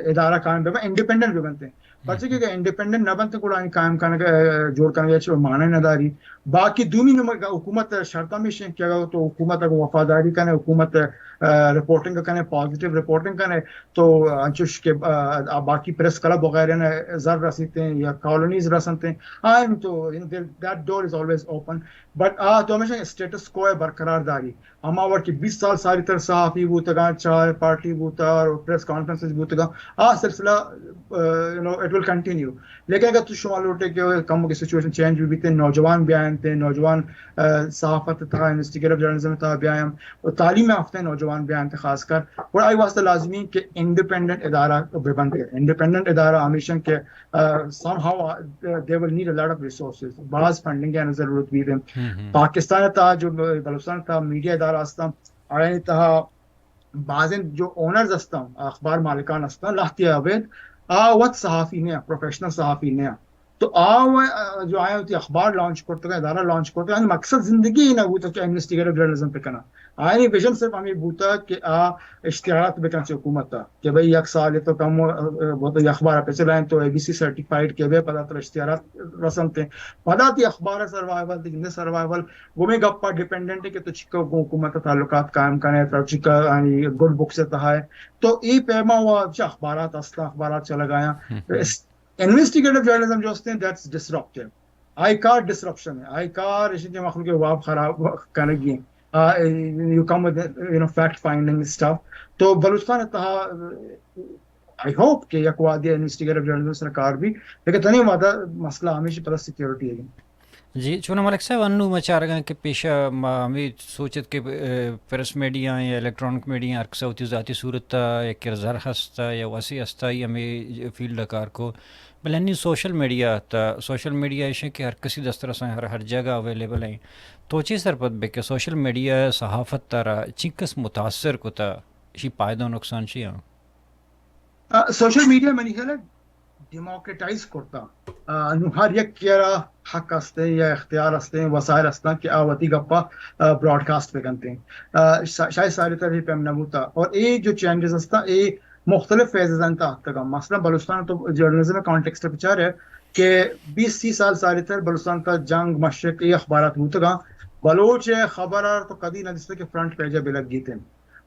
ادارہ قائم پہ انڈیپینڈنٹ بھی بنتے ہیں بچے کہ انڈیپینڈنٹ نہ بنتے کو قائم کرنے کا جوڑ کرنے کا مانے نہ داری باقی دومی حکومت شرطہ میں کیا گا تو حکومت اگر وفاداری کرنے حکومت رپورٹنگ کرنے پازیٹیو رپورٹنگ کرنے تو انچوش کے باقی پریس کلب وغیرہ نے زر رسیتے ہیں یا کالونیز رسنتے ہیں آئیں تو that door is always open but تو ہمیشہ اسٹیٹس کو ہے برقرار داری اما ور کی 20 سال ساری طرح صحافی بوتگا چار پارٹی بوتا اور پریس کانفرنسز بوتگا سلسلہ اٹ ول کنٹینیو لیکن اگر تو شما لوٹے کہ کم کی سچویشن چینج بھی تھے نوجوان بھی آئے تھے نوجوان صحافت تھا انویسٹیگیٹو جرنلزم تھا بھی آئے اور تعلیم یافتہ نوجوان بھی آئے تھے خاص کر اور آئی واسطہ لازمی کہ انڈیپینڈنٹ ادارہ بھی بنتے انڈیپینڈنٹ ادارہ ہمیشہ کہ somehow they will need a lot of resources بعض فنڈنگ کی ضرورت بھی ہے پاکستان تھا جو بلوچستان تھا میڈیا ادارہ استا آئے تھا بعض جو اونرز استا اخبار مالکان استا لاہتی عبید وقت صحافی نے پروفیشنل صحافی نے تو جو آئے ہوتی اخبار لانچ کرتے ہیں ادارہ لانچ کرتے ہیں مقصد زندگی ہی نہ ہوتا کہ انویسٹیگیٹو جرنلزم پہ کرنا آئے ویژن صرف ہمیں بوتا کہ اشتہارات بکن سے حکومت تھا کہ بھئی یک سال تو کم بہت اخبار پہ چلائیں تو اے بی سی سرٹیفائیڈ کے بے پتا تو اشتہارات رسمتے پتا تھی اخبار سروائیول تھی سروائیول وہ میں گپا ڈیپینڈنٹ ہے کہ تو چکا حکومت تعلقات قائم کرنے تو چکا گڈ بک سے تھا ہے تو ای پیما ہوا اخبارات استا اخبارات چلا گیا انویسٹیگیٹو جرنلزم جو ہوتے ہیں that's disruptive I car disruption ہے آئی کار اس کے مخلوق کے واب خراب کرنے گی you come with fact finding stuff تو بلوچستان تہا I hope کہ یک وادی انویسٹیگیٹو جرنلزم سرکار بھی لیکن تنی وعدہ مسئلہ ہمیشہ پلس سیکیورٹی ہے جی چونہ ملک صاحب انو مچار گا کہ پیشہ ہمیں سوچت کہ پریس میڈیا یا الیکٹرانک میڈیا ارکسا ہوتی ذاتی صورت یا کرزار ہستا یا وسیع ہستا یا ہمیں فیلڈ کار کو بلانی سوشل میڈیا تا سوشل میڈیا ایشے کہ ہر کسی دستر سے ہر جگہ اویلیبل ہیں تو چی سر پت بے کہ سوشل میڈیا صحافت تارا چیکس متاثر کو تا اسی پائدہ و نقصان چی ہاں سوشل میڈیا میں نہیں ہے ڈیموکریٹائز کرتا ہر یک کیرا حق استے یا اختیار استے وسائل استا کہ آواتی گپا براڈ کاسٹ پہ کنتے ہیں شاید ساری طرح پہ نبوتا اور یہ جو چینجز استا یہ مختلف فیزز انتا تگا مثلا بلوچستان تو جرنلزم کانٹیکسٹ پچار ہے کہ 20-30 سال ساری طرح بلوچستان تا جنگ مشرق یہ اخبارات ہوتا بلوچ خبر تو قدی نہ جس کے فرنٹ پیجہ بھی لگ گئی تھے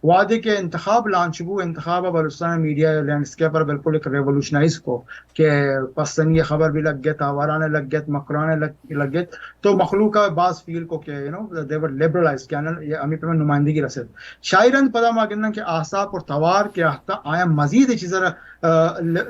وعدے کے انتخاب لانچ ہو انتخاب بلوچستان میڈیا لینڈسکیپ پر بالکل ایک ریولوشنائز کو کہ پسند یہ خبر بھی لگ گیا تاوارانے لگ گیا مکرانے لگ گیا تو مخلوق کا بعض فیل کو کہ they were liberalized کہ امی پہ نمائندگی رسد شاعران پدا ماگنن کہ آساب اور توار کے آتا آیا مزید چیزیں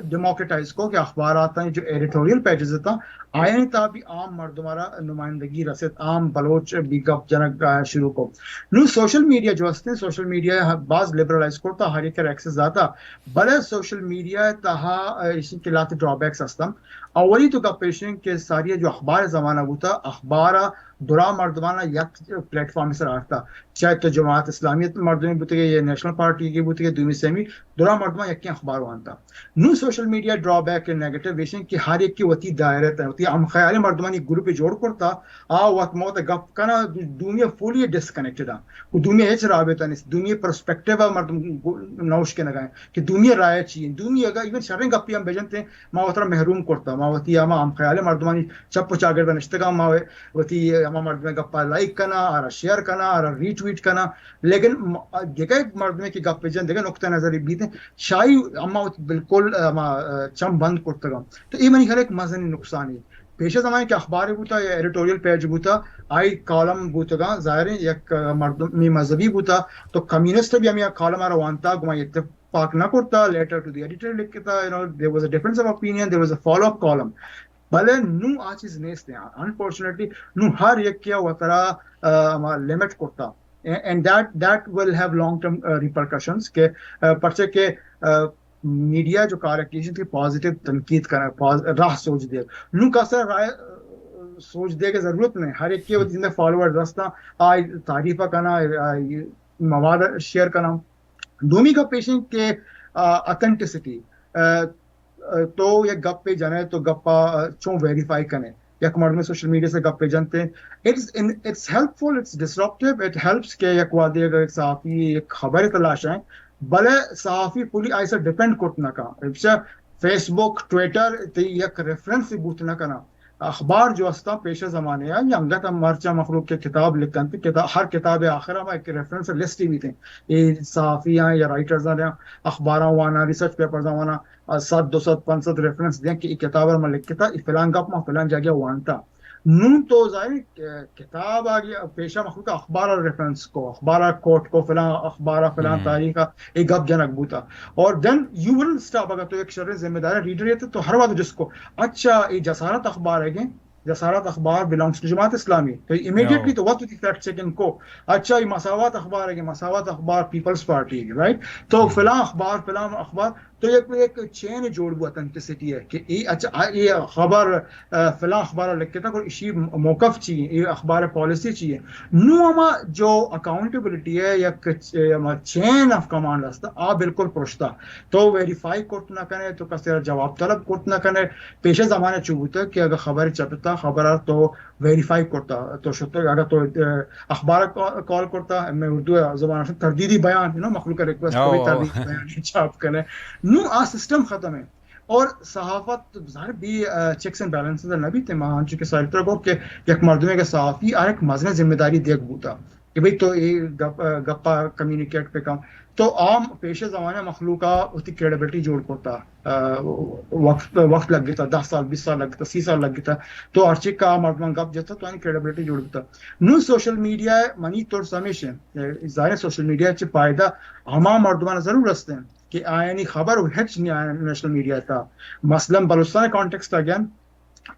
ڈیموکریٹائز کو کہ اخبارات جو ایڈیٹوریل پیجز تھا آئین تا بھی عام مردمارا نمائندگی رسد عام بلوچ بھی گپ جنک شروع کو نو سوشل میڈیا جو ہستے سوشل میڈیا بعض لبرلائز کرتا ہر ایک ایکسس آتا بلے سوشل میڈیا تہا اسی کے لاتے ڈرا بیکس ہستم اولی تو کپیشن کے ساری جو اخبار زمانہ ہوتا اخبارہ درا مردمانہ یک پلیٹ فارم سے آتا چاہے تو جماعت اسلامیت مردمی بوتے گئے یا نیشنل پارٹی کی بوتے گئے دومی سیمی درا مردمہ یکی اخبار وانتا نو سوشل میڈیا ڈرا بیک نیگیٹو ویشن کی ہر ایک کی وطی دائرت ہے وطی ہم خیالی مردمانی گروپی جوڑ کرتا وقت موت گپ کنا دنیا فولی ڈسکنیکٹڈ ہے وہ دنیا ایچ رابطہ نہیں دنیا پرسپیکٹیو ہے مردم نوش کے نگائیں کہ دنیا رائے چیئے دنیا اگر ایون شرنگ گپی ہم بیجنتے ہیں ماوترہ محروم کرتا ماوتی ہم خیالی مردمانی چپ چاگر بنشتگا ماوتی ہم مردمے گپا لائک کنا اور شیئر کنا اور ری ٹویٹ کنا لیکن دیکھا ایک مردمے کی گپ جن دیکھا نقطہ نظری بیتے شاہی اما بالکل چم بند کرتا گا تو یہ منی ہر ایک مزنی نقصان ہے پیشہ زمانے کے اخبار بوتا یا ایڈیٹوریل پیج بوتا آئی کالم بوتا گا ظاہر ہے یک مردمی مذہبی بوتا تو کمیونسٹ بھی ہم یا کالم آرہ وانتا گما اتفاق نہ کرتا لیٹر ٹو دی ایڈیٹر لکھتا there was a difference of opinion there was a follow up column بھلے نو آ چیز نیستے ہیں انفارچونیٹلی نو ہر یک کیا وہ طرح لیمٹ کرتا and that will have long term repercussions کہ پرچہ کہ میڈیا جو کارکیشن کی پازیٹیو تنقید کرنا راہ سوچ دے نو کا سر رائے سوچ دے کے ضرورت نہیں ہر ایک کے جن فالوور رستہ آئی تعریف کرنا مواد شیئر کرنا دومی کا پیشنٹ کے اتھینٹسٹی تو یہ گپ پہ جانے تو گپا چوں ویریفائی کریں یک مرد میں سوشل میڈیا سے گپ پہ جانتے ہیں it's helpful it's disruptive it helps کہ یک وادی اگر ایک صحافی ایک خبر تلاش ہے بلے صحافی پولی ایسا ڈیپینڈ کرنا کا فیس بک ٹویٹر یک ریفرنس بوت نہ کرنا اخبار جو استا پیش زمانے ہیں یا انگت مرچہ مخلوق کے کتاب لکھتے ہیں ہر کتاب آخرہ میں ایک ریفرنس لسٹ ہی بھی تھے یہ صحافی ہیں یا رائٹرز ہیں اخباراں وانا ریسرچ پیپرز وانا 100-200-500 ریفرنس دیں کہ کتاب میں لکھتا فلان گپ میں فلان جگہ وانتا نون تو ظاہر کتاب آ گیا پیشہ مخلوق اخبار ریفرنس کو اخبار کوٹ کو فلان اخبار فلان تاریخ کا ایک گپ جنک بوتا اور دین یو ول اسٹاپ اگر تو ایک شرح ذمہ دار ریڈر یہ تو ہر وقت جس کو اچھا یہ جسارت اخبار ہے کہ جسارت اخبار بلانگس ٹو جماعت اسلامی تو امیڈیٹلی تو وقت فیکٹ چیک ان کو اچھا یہ مساوات اخبار ہے کہ مساوات اخبار پیپلز پارٹی ہے رائٹ تو فلاں اخبار تو ایک چین جوڑ ہوا اتھینٹسٹی ہے کہ یہ اچھا یہ خبر فلاں اخبار لکھ کے تھا اور اسی موقف چاہیے یہ اخبار پالیسی چاہیے نو ہما جو اکاؤنٹیبلٹی ہے یا چین آف کمانڈ رستا آ بالکل پرشتا تو ویریفائی کرت نہ کرے تو کسی جواب طلب کرت نہ کرے پیش زمانے چوبوتا کہ اگر خبر چپتا خبر تو ویریفائی کرتا تو شکر اگر تو اخبار کال کرتا میں اردو زبان سے تردیدی بیان مخلوق ریکویسٹ کو بھی تردیدی بیان چھاپ کرے نو آ سسٹم ختم ہے اور صحافت ظاہر بھی چیکس اینڈ بیلنسز نبی تھے مان چکے ساری طرح کو کہ یک مردمے کے صحافی آر ایک مزنے ذمہ داری دیکھ بوتا کہ بھئی تو یہ گپا کمیونیکیٹ پہ کام تو عام پیش زمانہ مخلوقہ اس کی کریڈیبلٹی جوڑ کرتا وقت لگ گیا 10 سال 20 سال لگ گیا 30 سال لگ گیا تو ارچے کا مردمان گپ جاتا تو یعنی کریڈیبلٹی جوڑ گیا نو سوشل میڈیا منی طور سمیشن ظاہر سوشل میڈیا چ فائدہ ہما مردمان ضرور رستے ہیں کہ آئینی خبر ہچ نہیں آیا نیشنل میڈیا تھا مثلا بلوچستان کانٹیکسٹ اگین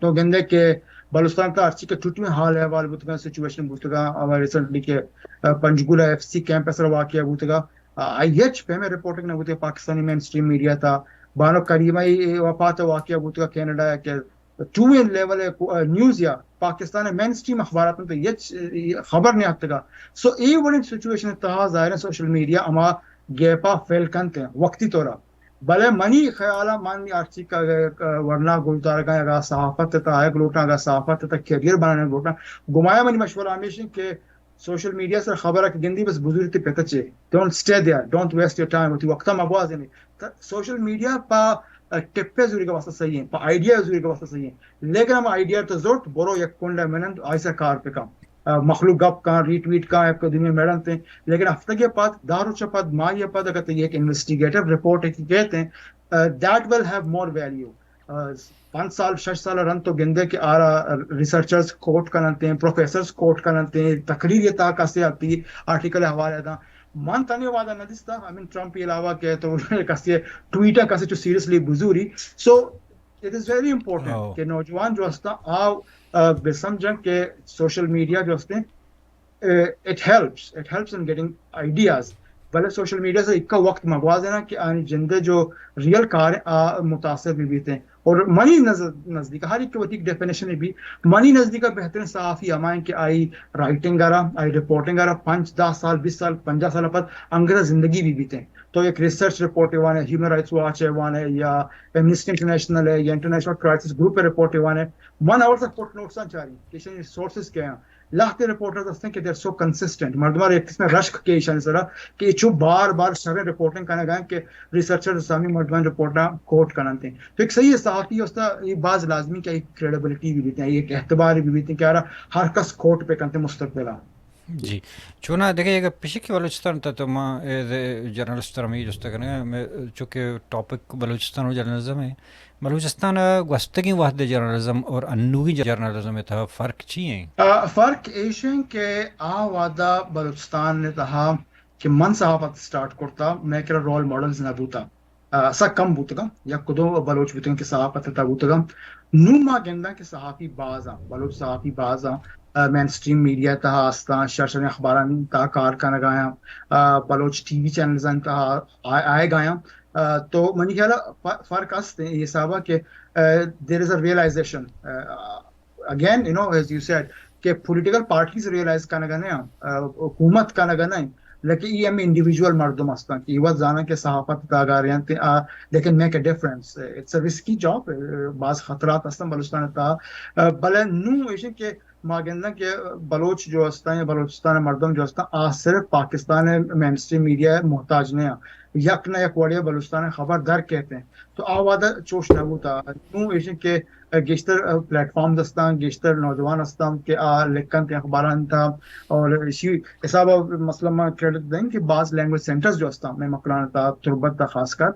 تو گندے کہ بلوچستان کا ارچی کے ٹوٹویں حال ہے وال بوتگا سچویشن بوتگا ریسنٹلی کے پنجگولہ ایف سی کیمپ ایسا واقعہ بوتگا آئی ایچ پہ میں رپورٹنگ نہ ہوتی پاکستانی مین اسٹریم میڈیا تھا بانو کریمائی وفات واقعہ بوتگا کینیڈا ہے کہ 2 لیول نیوز یا پاکستان مین اسٹریم اخبارات میں تو یہ خبر نہیں آتا گا سو ای بڑی سچویشن تھا ظاہر سوشل میڈیا اما گیپا فیل کنتے ہیں وقتی طورا بلے منی خیالہ مانی آرچی کا ورنہ گلدار کا اگر صحافت تا ہے گلوٹنا اگر صحافت تا کیریئر بنانے گلوٹنا گمایا منی مشورہ ہمیشہ کہ سوشل میڈیا سے خبر ہے کہ گندی بس بزرگ تی پتہ چے don't stay there don't waste your time ہوتی وقتا مبواز نہیں سوشل میڈیا پا ٹپے ضروری کا واسطہ صحیح ہے پا آئیڈیا ضروری کا واسطہ صحیح ہے لیکن ہم آئیڈیا تو ضرورت برو یک کنڈا منند ایسا کار پہ کام مخلوق گپ کا ری ٹویٹ کا ایک دنیا میڈم تھے لیکن ہفتہ کے بعد دارو چپد ماں یہ پتہ کہتے ہیں ایک انویسٹیگیٹو رپورٹ ہے کہ کہتے ہیں that will have more value 5 سال 6 سال رن تو گندے کے آرا ریسرچرز کوٹ کرنتے ہیں پروفیسرز کوٹ کرنتے ہیں تقریر یہ تا کیسے آتی آرٹیکل حوالے دا مان تانے وعدہ نہ دستا ٹرمپ کے علاوہ کہ تو کیسے ٹویٹر کیسے جو سیریسلی بزوری so it is very important کہ نوجوان جو ہستا آو بے سمجھن کہ سوشل میڈیا جو ہستے it helps in getting ideas بلے سوشل میڈیا سے ایک کا وقت مگواز ہے نا کہ آنی جندے جو ریئل کار متاثر بھی تھے اور منی نزدیک ہر ایک کی ڈیفینیشن بھی منی نزدیک بہترین صحافی ہمائیں کہ آئی رائٹنگ آ رہا آئی رپورٹنگ آ رہا 5-10 سال 20 سال 50 سال بعد انگریز زندگی بھی بیتے ہیں تو ایک ریسرچ رپورٹ ایوان ہے ہیومن رائٹس واچ ایوان ہے یا ایمنسٹی انٹرنیشنل ہے یا انٹرنیشنل کرائسس گروپ رپورٹ ایوان ہے 1 hour تک فٹ نوٹس چاہ رہی کہ سورسز کیا ہیں لاہتے رپورٹرز ہستے ہیں کہ دیر سو کنسسٹنٹ مردمار ایک قسم رشک کے اشارے سرا کہ چھو بار بار شرح رپورٹنگ کرنے گئے کہ ریسرچر اسلامی مردمان رپورٹر کوٹ کرنتے ہیں تو ایک صحیح صحافی ہوتا یہ بعض لازمی کہ ایک کریڈیبلٹی بھی دیتے ہیں ایک اعتبار بھی دیتے ہیں کہ ہر کس کوٹ پہ کرتے مستقبلہ جی چونا دیکھیں اگر پیچھے کی بلوچستان تھا تو میں ایز اے جرنلسٹ رمی جس طرح کرنے میں چونکہ ٹاپک بلوچستان و جرنلزم ہے بلوچستان گوستگی واحد جرنلزم اور انوی جرنلزم میں تھا فرق چیئیں فرق ایشن کہ وعدہ بلوچستان نے تھا کہ من صحافت سٹارٹ کرتا میں کہ رول ماڈلز نہ بوتا سا کم بوتگا یا کدو بلوچ بوتگا کہ صحافت تھا بوتگا نوما گندا کہ صحافی بازاں بلوچ صحافی بازاں مین سٹریم میڈیا تہا آستان شرشن اخباران تہا کار کنگایا بلوچ ٹی وی چینلزن تہا آئے گایا تو منی خیال فرق است یہ حسابہ کہ there is a realisation again you know as you said کہ پولیٹیکل پارٹیز ریئلائز کنگانے حکومت کنگانے لیکن یہ ہمیں انڈیویجول مردم ہستن کہ یہ زانا کہ صحافت داگاریاں لیکن make a difference it's a risky job بعض خطرات ہستن بلوچستان تا بلے نو ایشن کہ ماگندہ کہ بلوچ جو ہستن یا بلوچستان مردم جو ہستن صرف پاکستان مین اسٹریم میڈیا محتاج نہیں یک نہ یک وڑیا بلوچستان خبر در کہتے ہیں تو آوادہ چوش نبو تا نو ایشن کہ گیشتر پلیٹ فارم دستان گیشتر نوجوان ہستن کہ لکھن تے اخباران تا اور اسی حساب مثلا میں کریڈٹ دیں کہ بعض لینگویج سینٹرز جو ہستن میں مکلان تا تربت تا خاص کر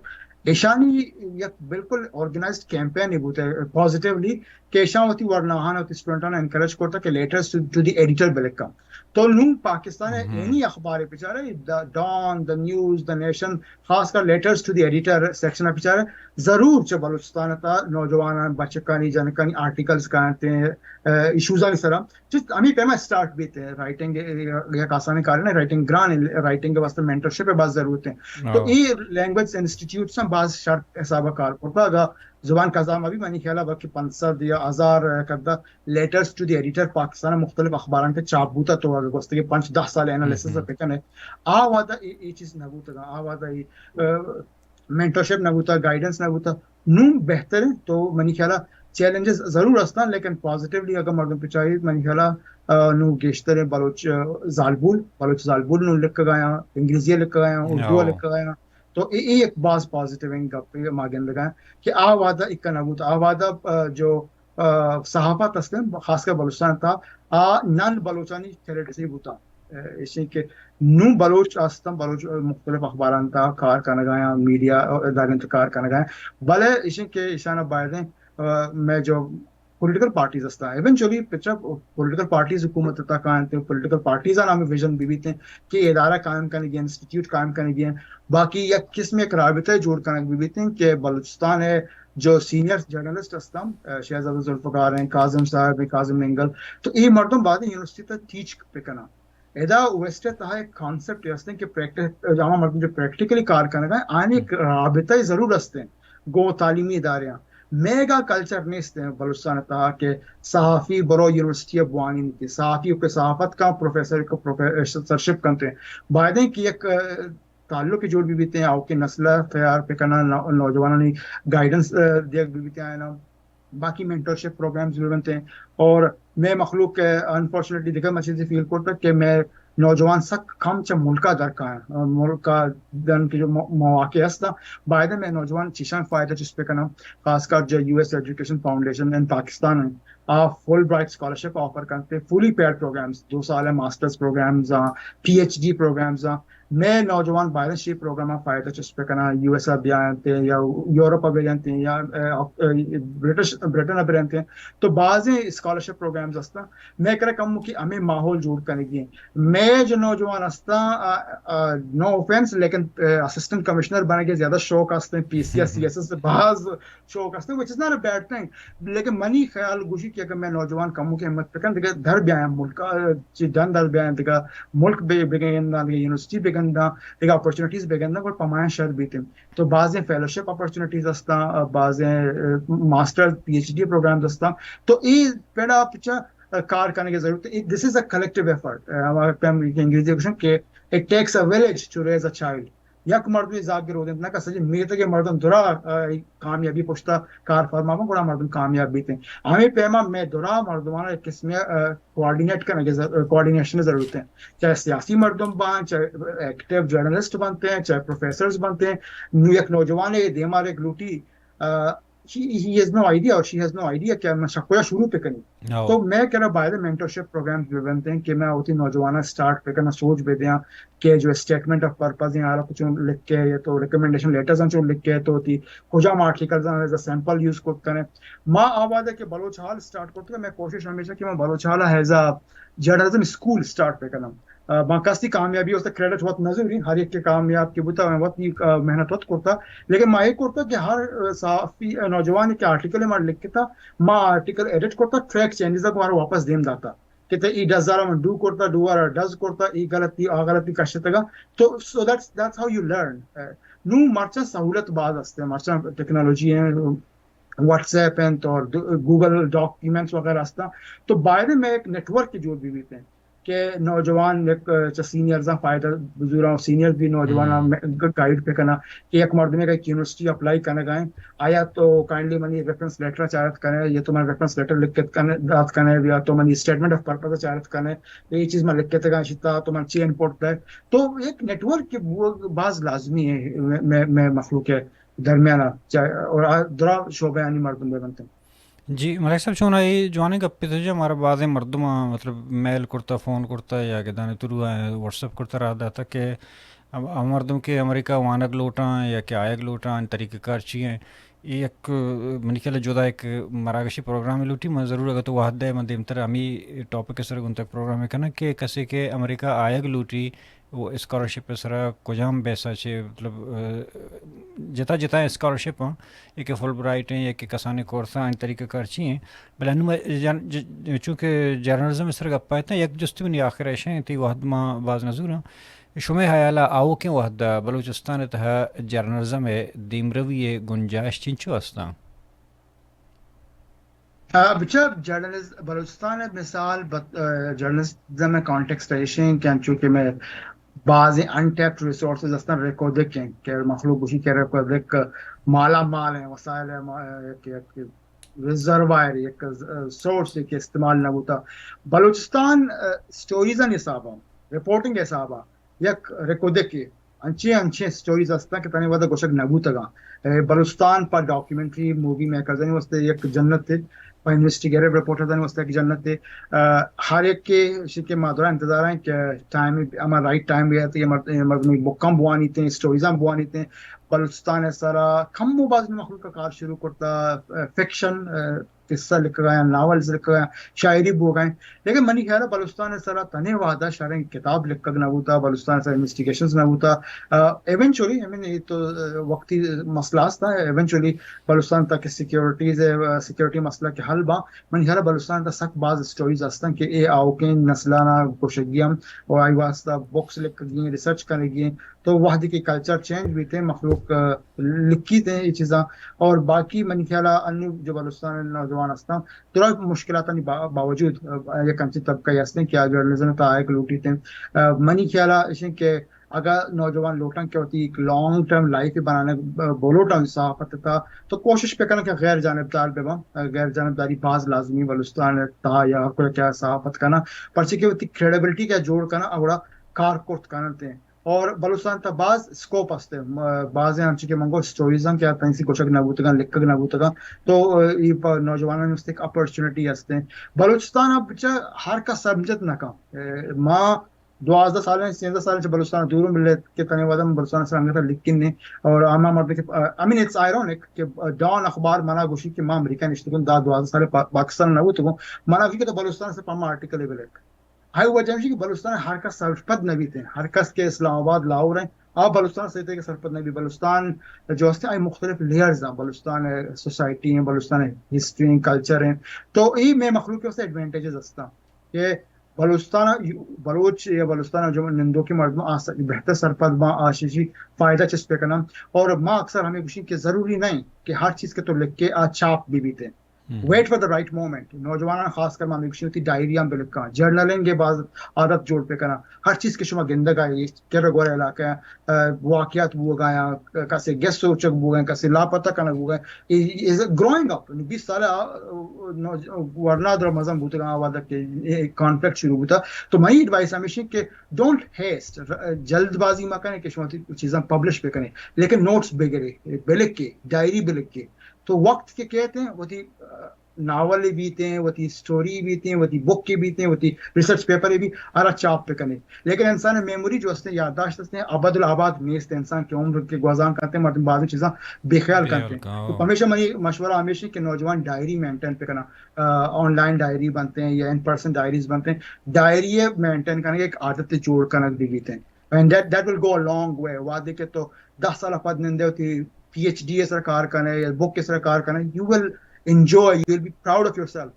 ایشانی یک بالکل آرگنائزڈ کیمپین بوتے پازیٹیولی کہ ایشان ہوتی ورناہان ہوتی اسٹوڈنٹان انکریج کرتا کہ لیٹرز ٹو دی ایڈیٹر بلکہ تو نون پاکستان اینی اخبار پیچارے Dawn the News the Nation خاص کر letters to the editor section پیچارے ضرور چھ بلوچستان تا نوجوان بچکانی جنکانی آرٹیکلز کہتے ہیں ایشوز آنی سرا جس ہمیں پیما سٹارٹ بیتے ہیں رائٹنگ یک آسانی کارن ہے رائٹنگ گران رائٹنگ کے واسطے مینٹرشپ ہے بعض ضرورت ہیں تو یہ لینگویج انسٹیٹیوٹس ہیں بعض شرط حسابہ کار کرتا اگر زبان قضام ابھی منی خیالہ وقت 500 یا 1000 کردہ letters to the editor Pakistan مختلف اخباران کے چاپ بوتا تو اگر گوستے کہ 5-10 سال اینالیسس پکن ہے آوادہ یہ چیز نبوتا گا آوادہ مینٹرشپ نبوتا گائیڈنس نبوتا نون بہتر ہے تو منی خیالہ چیلنجز ضرور ہستان لیکن پازیٹیولی اگر مردم پچائی منی خیالہ نو گیشتر ہے بلوچ زالبول نو لکھ گایا انگریزی لکھ گایا اردو لکھ گایا تو یہ ایک بعض پازیٹیو گپ ماگن لگا کہ آوادہ ایک نبوت آوادہ جو صحافت ہستن خاص کر بلوچستان تا نان بلوچانی تھیریٹری بوتا اسی کہ نو بلوچ ہستن بلوچ مختلف اخباران تا کار کنگایا میڈیا ادارے کار کنگایا بلے اسی کہ اشانہ بائدیں میں جو پولیٹیکل پارٹیز ہستا ایونچولی پچھا پولیٹیکل پارٹیز حکومت تا قائم تھے پولیٹیکل پارٹیز ہمیں ویژن بھی تھے کہ ادارہ قائم کرنے گئے انسٹیٹیوٹ قائم کرنے گئے باقی یک قسم ایک رابطہ جوڑ کرنے بھی تھے کہ بلوچستان ہے جو سینئر جرنلسٹ ہستم شہزادہ ذوالفقار ہیں کاظم صاحب ہیں کاظم منگل تو یہ مردم بعد یونیورسٹی تا ٹیچ پکنا ادا ویسٹ تھا ایک کانسیپٹ ہستے کہ پریکٹس جامع مردم جو پریکٹیکلی کار کرنے گئے آنے ایک رابطہ ضرور ہستے گو تعلیمی اداریاں میگا کلچر نہیں بلوچستان تھا کہ صحافی برو یونیورسٹی بوانی نہیں تھی صحافی کے صحافت کا پروفیسر کو پروفیسرشپ کرتے ہیں بائدیں کی ایک تعلق جوڑ بھی بیتے ہیں آؤ کے نسل خیار پہ کرنا نوجوانوں نے گائیڈنس دیا بھی بیتے ہیں نا باقی مینٹرشپ پروگرامز بھی بنتے ہیں اور میں مخلوق انفارچونیٹلی دیکھا میں چیزیں فیل کرتا کہ میں نوجوان سک کم چا ملکہ در کا ہے ملکہ دن کے جو مواقع ہستا باید میں نوجوان چیشان فائدہ چیز پہ کرنا خاص کر جو یو ایس ایجوکیشن فاؤنڈیشن ان پاکستان ہے فل برائٹ اسکالرشپ آفر کرتے فلی پیڈ پروگرامز 2 سال ہے masters programmes P H D programmes میں نوجوان بائرن شی پروگرام فائدہ چیز پہ کرنا یو ایس اب جانتے ہیں یا یورپ اب جانتے ہیں یا برٹن اب جانتے ہیں تو بعض اسکالرشپ پروگرامز ہستا میں کرے کم کہ ہمیں ماحول جوڑ کرنے گئے میں جو نوجوان ہستا نو اوفینس لیکن اسسٹنٹ کمشنر بنے کے زیادہ شوق ہستے ہیں P C S C S S سے بعض شوق ہستے ہیں which is not a bad thing لیکن منی خیال گوشی کہ اگر میں نوجوان کموں کی ہمت پکن دیکھا دھر بھی آیا ملک جن در بھی آیا دیکھا ملک بگن یونیورسٹی بگن ایک اپرچونٹیز بگن اور پمائیں شر بھی تھے تو بعض فیلوشپ اپرچونٹیز ہستا بعض master P H D programs ہستا تو یہ پیڑا پچھا کار کرنے کی ضرورت ہے this is a collective effort Angrezi question کہ it takes a village to raise a child یک مردم زاگر ہو دیں نہ کہ سجی میرے کے مردم درا کامیابی پوچھتا کار فرما بڑا مردم کامیابی تھے ہمیں پیما میں درا مردمانہ ایک قسم کوآرڈینیٹ کرنے کی کوآرڈینیشن ضرورت ہے چاہے سیاسی مردم بن چاہے ایکٹیو جرنلسٹ بنتے ہیں چاہے پروفیسرز بنتے ہیں ایک نوجوان ہے دیمار ایک لوٹی he has no idea or she has no idea کہ میں شکویا شروع پہ کریں تو میں کہہ رہا باہر مینٹرشپ پروگرامز بھی بنتے ہیں کہ میں ہوتی نوجوانہ سٹارٹ پہ کرنا سوچ بھی دیا کہ جو اسٹیٹمنٹ آف پرپز ہیں آرہ کچھ لکھ کے یا تو ریکمنڈیشن لیٹرز ہیں جو لکھ کے تو ہوتی کجام آرٹیکلز ہیں ایز اے سیمپل یوز کریں ماں آباد ہے کہ بلوچ حال سٹارٹ کرتے ہیں میں کوشش ہمیشہ کہ میں بلوچ حال as a journalism school start پہ کرنا باقی کامیابی ہوتا کریڈٹ بہت نظری ہر ایک کے کامیاب کے بتا بہت محنت ہوت کرتا لیکن میں یہ کرتا کہ ہر صحافی نوجوان کے آرٹیکل میں لکھ کے تھا ماں آرٹیکل ایڈٹ کرتا ٹریک چینجز تک ہمارا واپس دیم داتا کہ ای ڈزارا من ڈو کرتا ڈوارا ڈز کرتا ای غلطی آ غلطی کشتگا تو so that's how you learn نو مرچا سہولت بعض ہستے مرچا ٹیکنالوجی ہیں واٹس ایپ ہیں اور گوگل ڈاکیومنٹس وغیرہ ہستا تو باہر میں ایک نیٹ ورک کی جو بھی ہوتے ہیں کہ نوجوان ایک سینئرز فائدہ بزرگ سینئر بھی نوجوان گائیڈ پہ کرنا کہ ایک مرد میں ایک یونیورسٹی اپلائی کرنے گئے آیا تو کائنڈلی منی ریفرنس لیٹر چارت کریں یا تو میں ریفرنس لیٹر لکھ کے دات کریں یا تو منی اسٹیٹمنٹ آف پرپز چارت کریں یہ چیز میں لکھ کے تگا شتا تو من چی انپوٹ ہے تو ایک نیٹ ورک کے بعض لازمی ہے میں مخلوق ہے درمیانہ اور درا شعبہ یعنی مردم میں بنتے ہیں جی ملک صاحب چون یہ جوانے گپی تو جو ہمارا بعض مردم مطلب میل کرتا فون کرتا یا کہ دانے ترو واٹس ایپ کرتا رہا تھا کہ مردم کے امریکہ وانگ لوٹاں یا کہ آیگ لوٹاں طریقہ کار چیئیں یہ ایک منی خیال جدا ایک مراکشی پروگرام لوٹی میں ضرور اگر تو وحد ہے من دیمتر ہمیں ٹاپک کے سر ان تک پروگرام کرنا کہ کسی کے امریکہ آیگ لوٹی وہ اسکالرشپ سر کجام بیسا چھے مطلب جتا جتا اسکالرشپ ہوں ایک فل برائٹ ہیں ایک کسانی کورساں ان طریقہ کار چیئیں بلانو چونکہ جرنلزم اس طرح گپا ہے یک جستی منی آخر ایشیں تی وحد ماں باز نظور ہیں شمع حیالا آو کے وحد بلوچستان تہا جرنلزم دیم روی گنجائش چنچو ہستا بچہ جرنلزم بلوچستان مثال جرنلزم میں کانٹیکسٹ ایشیں کہ چونکہ میں بعض انٹیپڈ ریسورسز ہستن ریکوردک ہیں کہ مخلوق گوشی کے ریکوردک مالا مال ہیں وسائل ہیں ریزروائر ایک سورس کے استعمال نہ ہوتا بلوچستان سٹوریز حسابہ رپورٹنگ حسابہ یک ریکوردک کے انچے سٹوریز ہستا کہ تنے ودا گوشک نہ ہوتا بلوچستان پر ڈاکیومنٹری مووی میکرز ہیں واسطے ایک جنت تھے انویسٹیگیٹو رپورٹر تھے واسطے کی جنت تھے ہر ایک کے مادرہ انتظار ہیں کہ ٹائم اما رائٹ ٹائم بھی آتی ہے مردمی بکم بوانی تھے سٹوریزاں بوانی تھے بلوچستان ہے سارا کم مباز میں مخلوق کا کار شروع کرتا فکشن قصہ لکھ گیا ناولز لکھ گیا شاعری بو گئے لیکن منی خیال ہے بلوچستان سارا تنے وعدہ شرح کتاب لکھ کر نہ ہوتا بلوچستان سارا انویسٹیگیشنز نہ ہوتا ایونچولی یہ تو وقتی مسئلہ تھا ایونچولی بلوچستان تک سیکیورٹی مسئلہ کے حل با منی خیال ہے بلوچستان تا سخت بعض سٹوریز ہستن کہ اے آؤ کے نسلانہ گوشگیاں اور آئی واسطہ بکس لکھ گئیں ریسرچ کرے گئیں تو وحدی کے کلچر چینج بھی تھے مخلوق لکھی تھے یہ چیزاں اور باقی منی خیالہ انو جو بلوچستان نوجوان ہستا تھوڑا مشکلات باوجود یہ کنچی طبقہ ہستے کیا جرنلزم تا آئے لوٹی تھے منی خیالہ اسے کہ اگر نوجوان لوٹاں کیا ہوتی ایک لانگ ٹرم لائف بنانے بولوٹاں صحافت تھا تو کوشش پہ کرنا کہ غیر جانبدار پہ غیر جانبداری بعض لازمی بلوچستان تھا یا کوئی کیا صحافت کرنا پرچہ کہ ہوتی کریڈیبلٹی کا جوڑ کرنا اگڑا کار کرت کرتے ہیں اور بلوچستان تا بعض سکوپ ہستے بعض ہیں ہمچہ کہ منگو سٹوریزاں کیا تھا اسی کچھ نبوتگاں لکھ کر نبوتگاں تو یہ نوجوانوں میں ایک اپرچونٹی ہستے ہیں بلوچستان اب بچہ ہر کا سمجھت نہ کام ماں 12 سال 13 سال سے بلوچستان دور ملے کہ تنے وادم بلوچستان سے انگتا لکھن نے اور آما مرد کے I mean it's ironic کہ ڈان اخبار منا گوشی کہ ماں امریکہ نشتگن 12 سال پاکستان نبو تگو منا گوشی کہ تو بلوچستان سے پاما آرٹیکل ایبلیک ہائی وجہ کہ بلوچستان ہر کس سرپد نبی تھے ہر کس کے اسلام آباد لاہور ہیں آپ بلوچستان سے تھے کہ سرپد نبی بلوچستان جو ہستے ہیں مختلف لیئرز ہیں بلوچستان سوسائٹی ہیں بلوچستان ہسٹری ہیں کلچر ہیں تو یہ میں مخلوق کے سے ایڈوانٹیجز ہستا کہ بلوچستان بلوچ یا بلوچستان جو نندوں کی مردم بہتر سرپد ماں آشیشی فائدہ چس پہ کرنا اور ماں اکثر ہمیں گوشی کہ ضروری نہیں کہ ہر چیز کے تو لکھ کے چھاپ بھی تھے wait for the right moment نوجوان خاص کر ماں گوشی ہوتی ڈائریاں پہ لکھا جرنلنگ کے بعض عادت جوڑ پہ کرنا ہر چیز کے شما گندگ آئی کیا گورے علاقہ واقعات بو گایا کسی گیسٹ سوچک بو گئے کسی لاپتہ کنک بو گئے گروئنگ اپ 20 سال ورنہ در مزم بوتے گا آوادہ کے کانفلکٹ شروع ہوتا تو میں ایڈوائس ہمیشہ کہ ڈونٹ ہیسٹ جلد بازی ماں کریں کہ شما چیزیں پبلش پہ کریں لیکن نوٹس بگرے بلک کے ڈائری بلک کے تو وقت کے کہتے ہیں وہ تھی ناول بھی تھے وہ تھی سٹوری بھی تھے وہ تھی بک کی بھی تھے وہ تھی ریسرچ پیپر بھی ارا چاپ پہ کرنے لیکن انسان میموری جو ہستے یادداشت ہستے ہیں ابد الآباد میست انسان کے عمر کے گوازان کرتے ہیں مطلب بعض چیزاں بے خیال کرتے ہیں تو ہمیشہ میں مشورہ ہمیشہ کہ نوجوان ڈائری مینٹین پہ کرنا آن لائن ڈائری بنتے ہیں یا ان پرسن ڈائریز بنتے ہیں ڈائری مینٹین کرنے ایک عادت جوڑ کرنا بھی تھے and that will go a long way وعدے کے تو 10 سال پد نندے ہوتی پی ایچ ڈی اس کار کرنے یا بک اس کار کرنے you will enjoy, you'll be proud of yourself.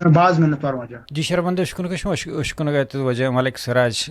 بعض من نتوار وجه جی شرمنده اشکون که شما اشکون گه تو وجه ملک سراج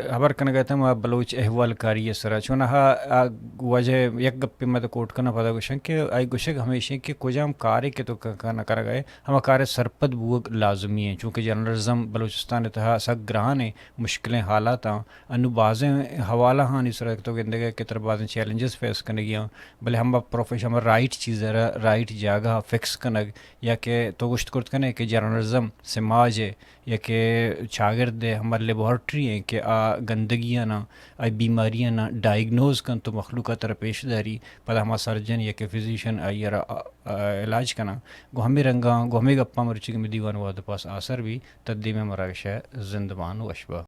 خبر کنه گه تم بلوچ احوال کاری سراج چون ها وجه یک گپ میں تو کوٹ کرنا پدا گوشن کہ ای گوشک ہمیشہ کہ کجام کاری کے تو نہ کر گئے ہم کار سرپد بو لازمی ہیں چونکہ جرنلزم بلوچستان تہا سگ گرہان مشکلیں حالات انو بازیں حوالہ ہاں اس طرح تو گندے کہ تر بازیں چیلنجز فیس کرنے گیا بلے ہم پروفیشن ہم رائٹ چیز رائٹ جگہ فکس کرنے یا کہ تو گشت کرت کرنے کہ جرنلزم سماج ہے یا کہ شاگرد ہمارے لیبارٹری ہیں کہ گندگیاں نہ آئی بیماریاں نہ ڈائگنوز کن تو مخلوقہ تر پیش داری پتہ ہما سرجن یا کہ فزیشین آئی علاج کنا گو ہمیں رنگاں گو ہمیں گپا مرچی کے میں دیوان واد پاس آثر بھی تدی میں مراکش زندمان وشبہ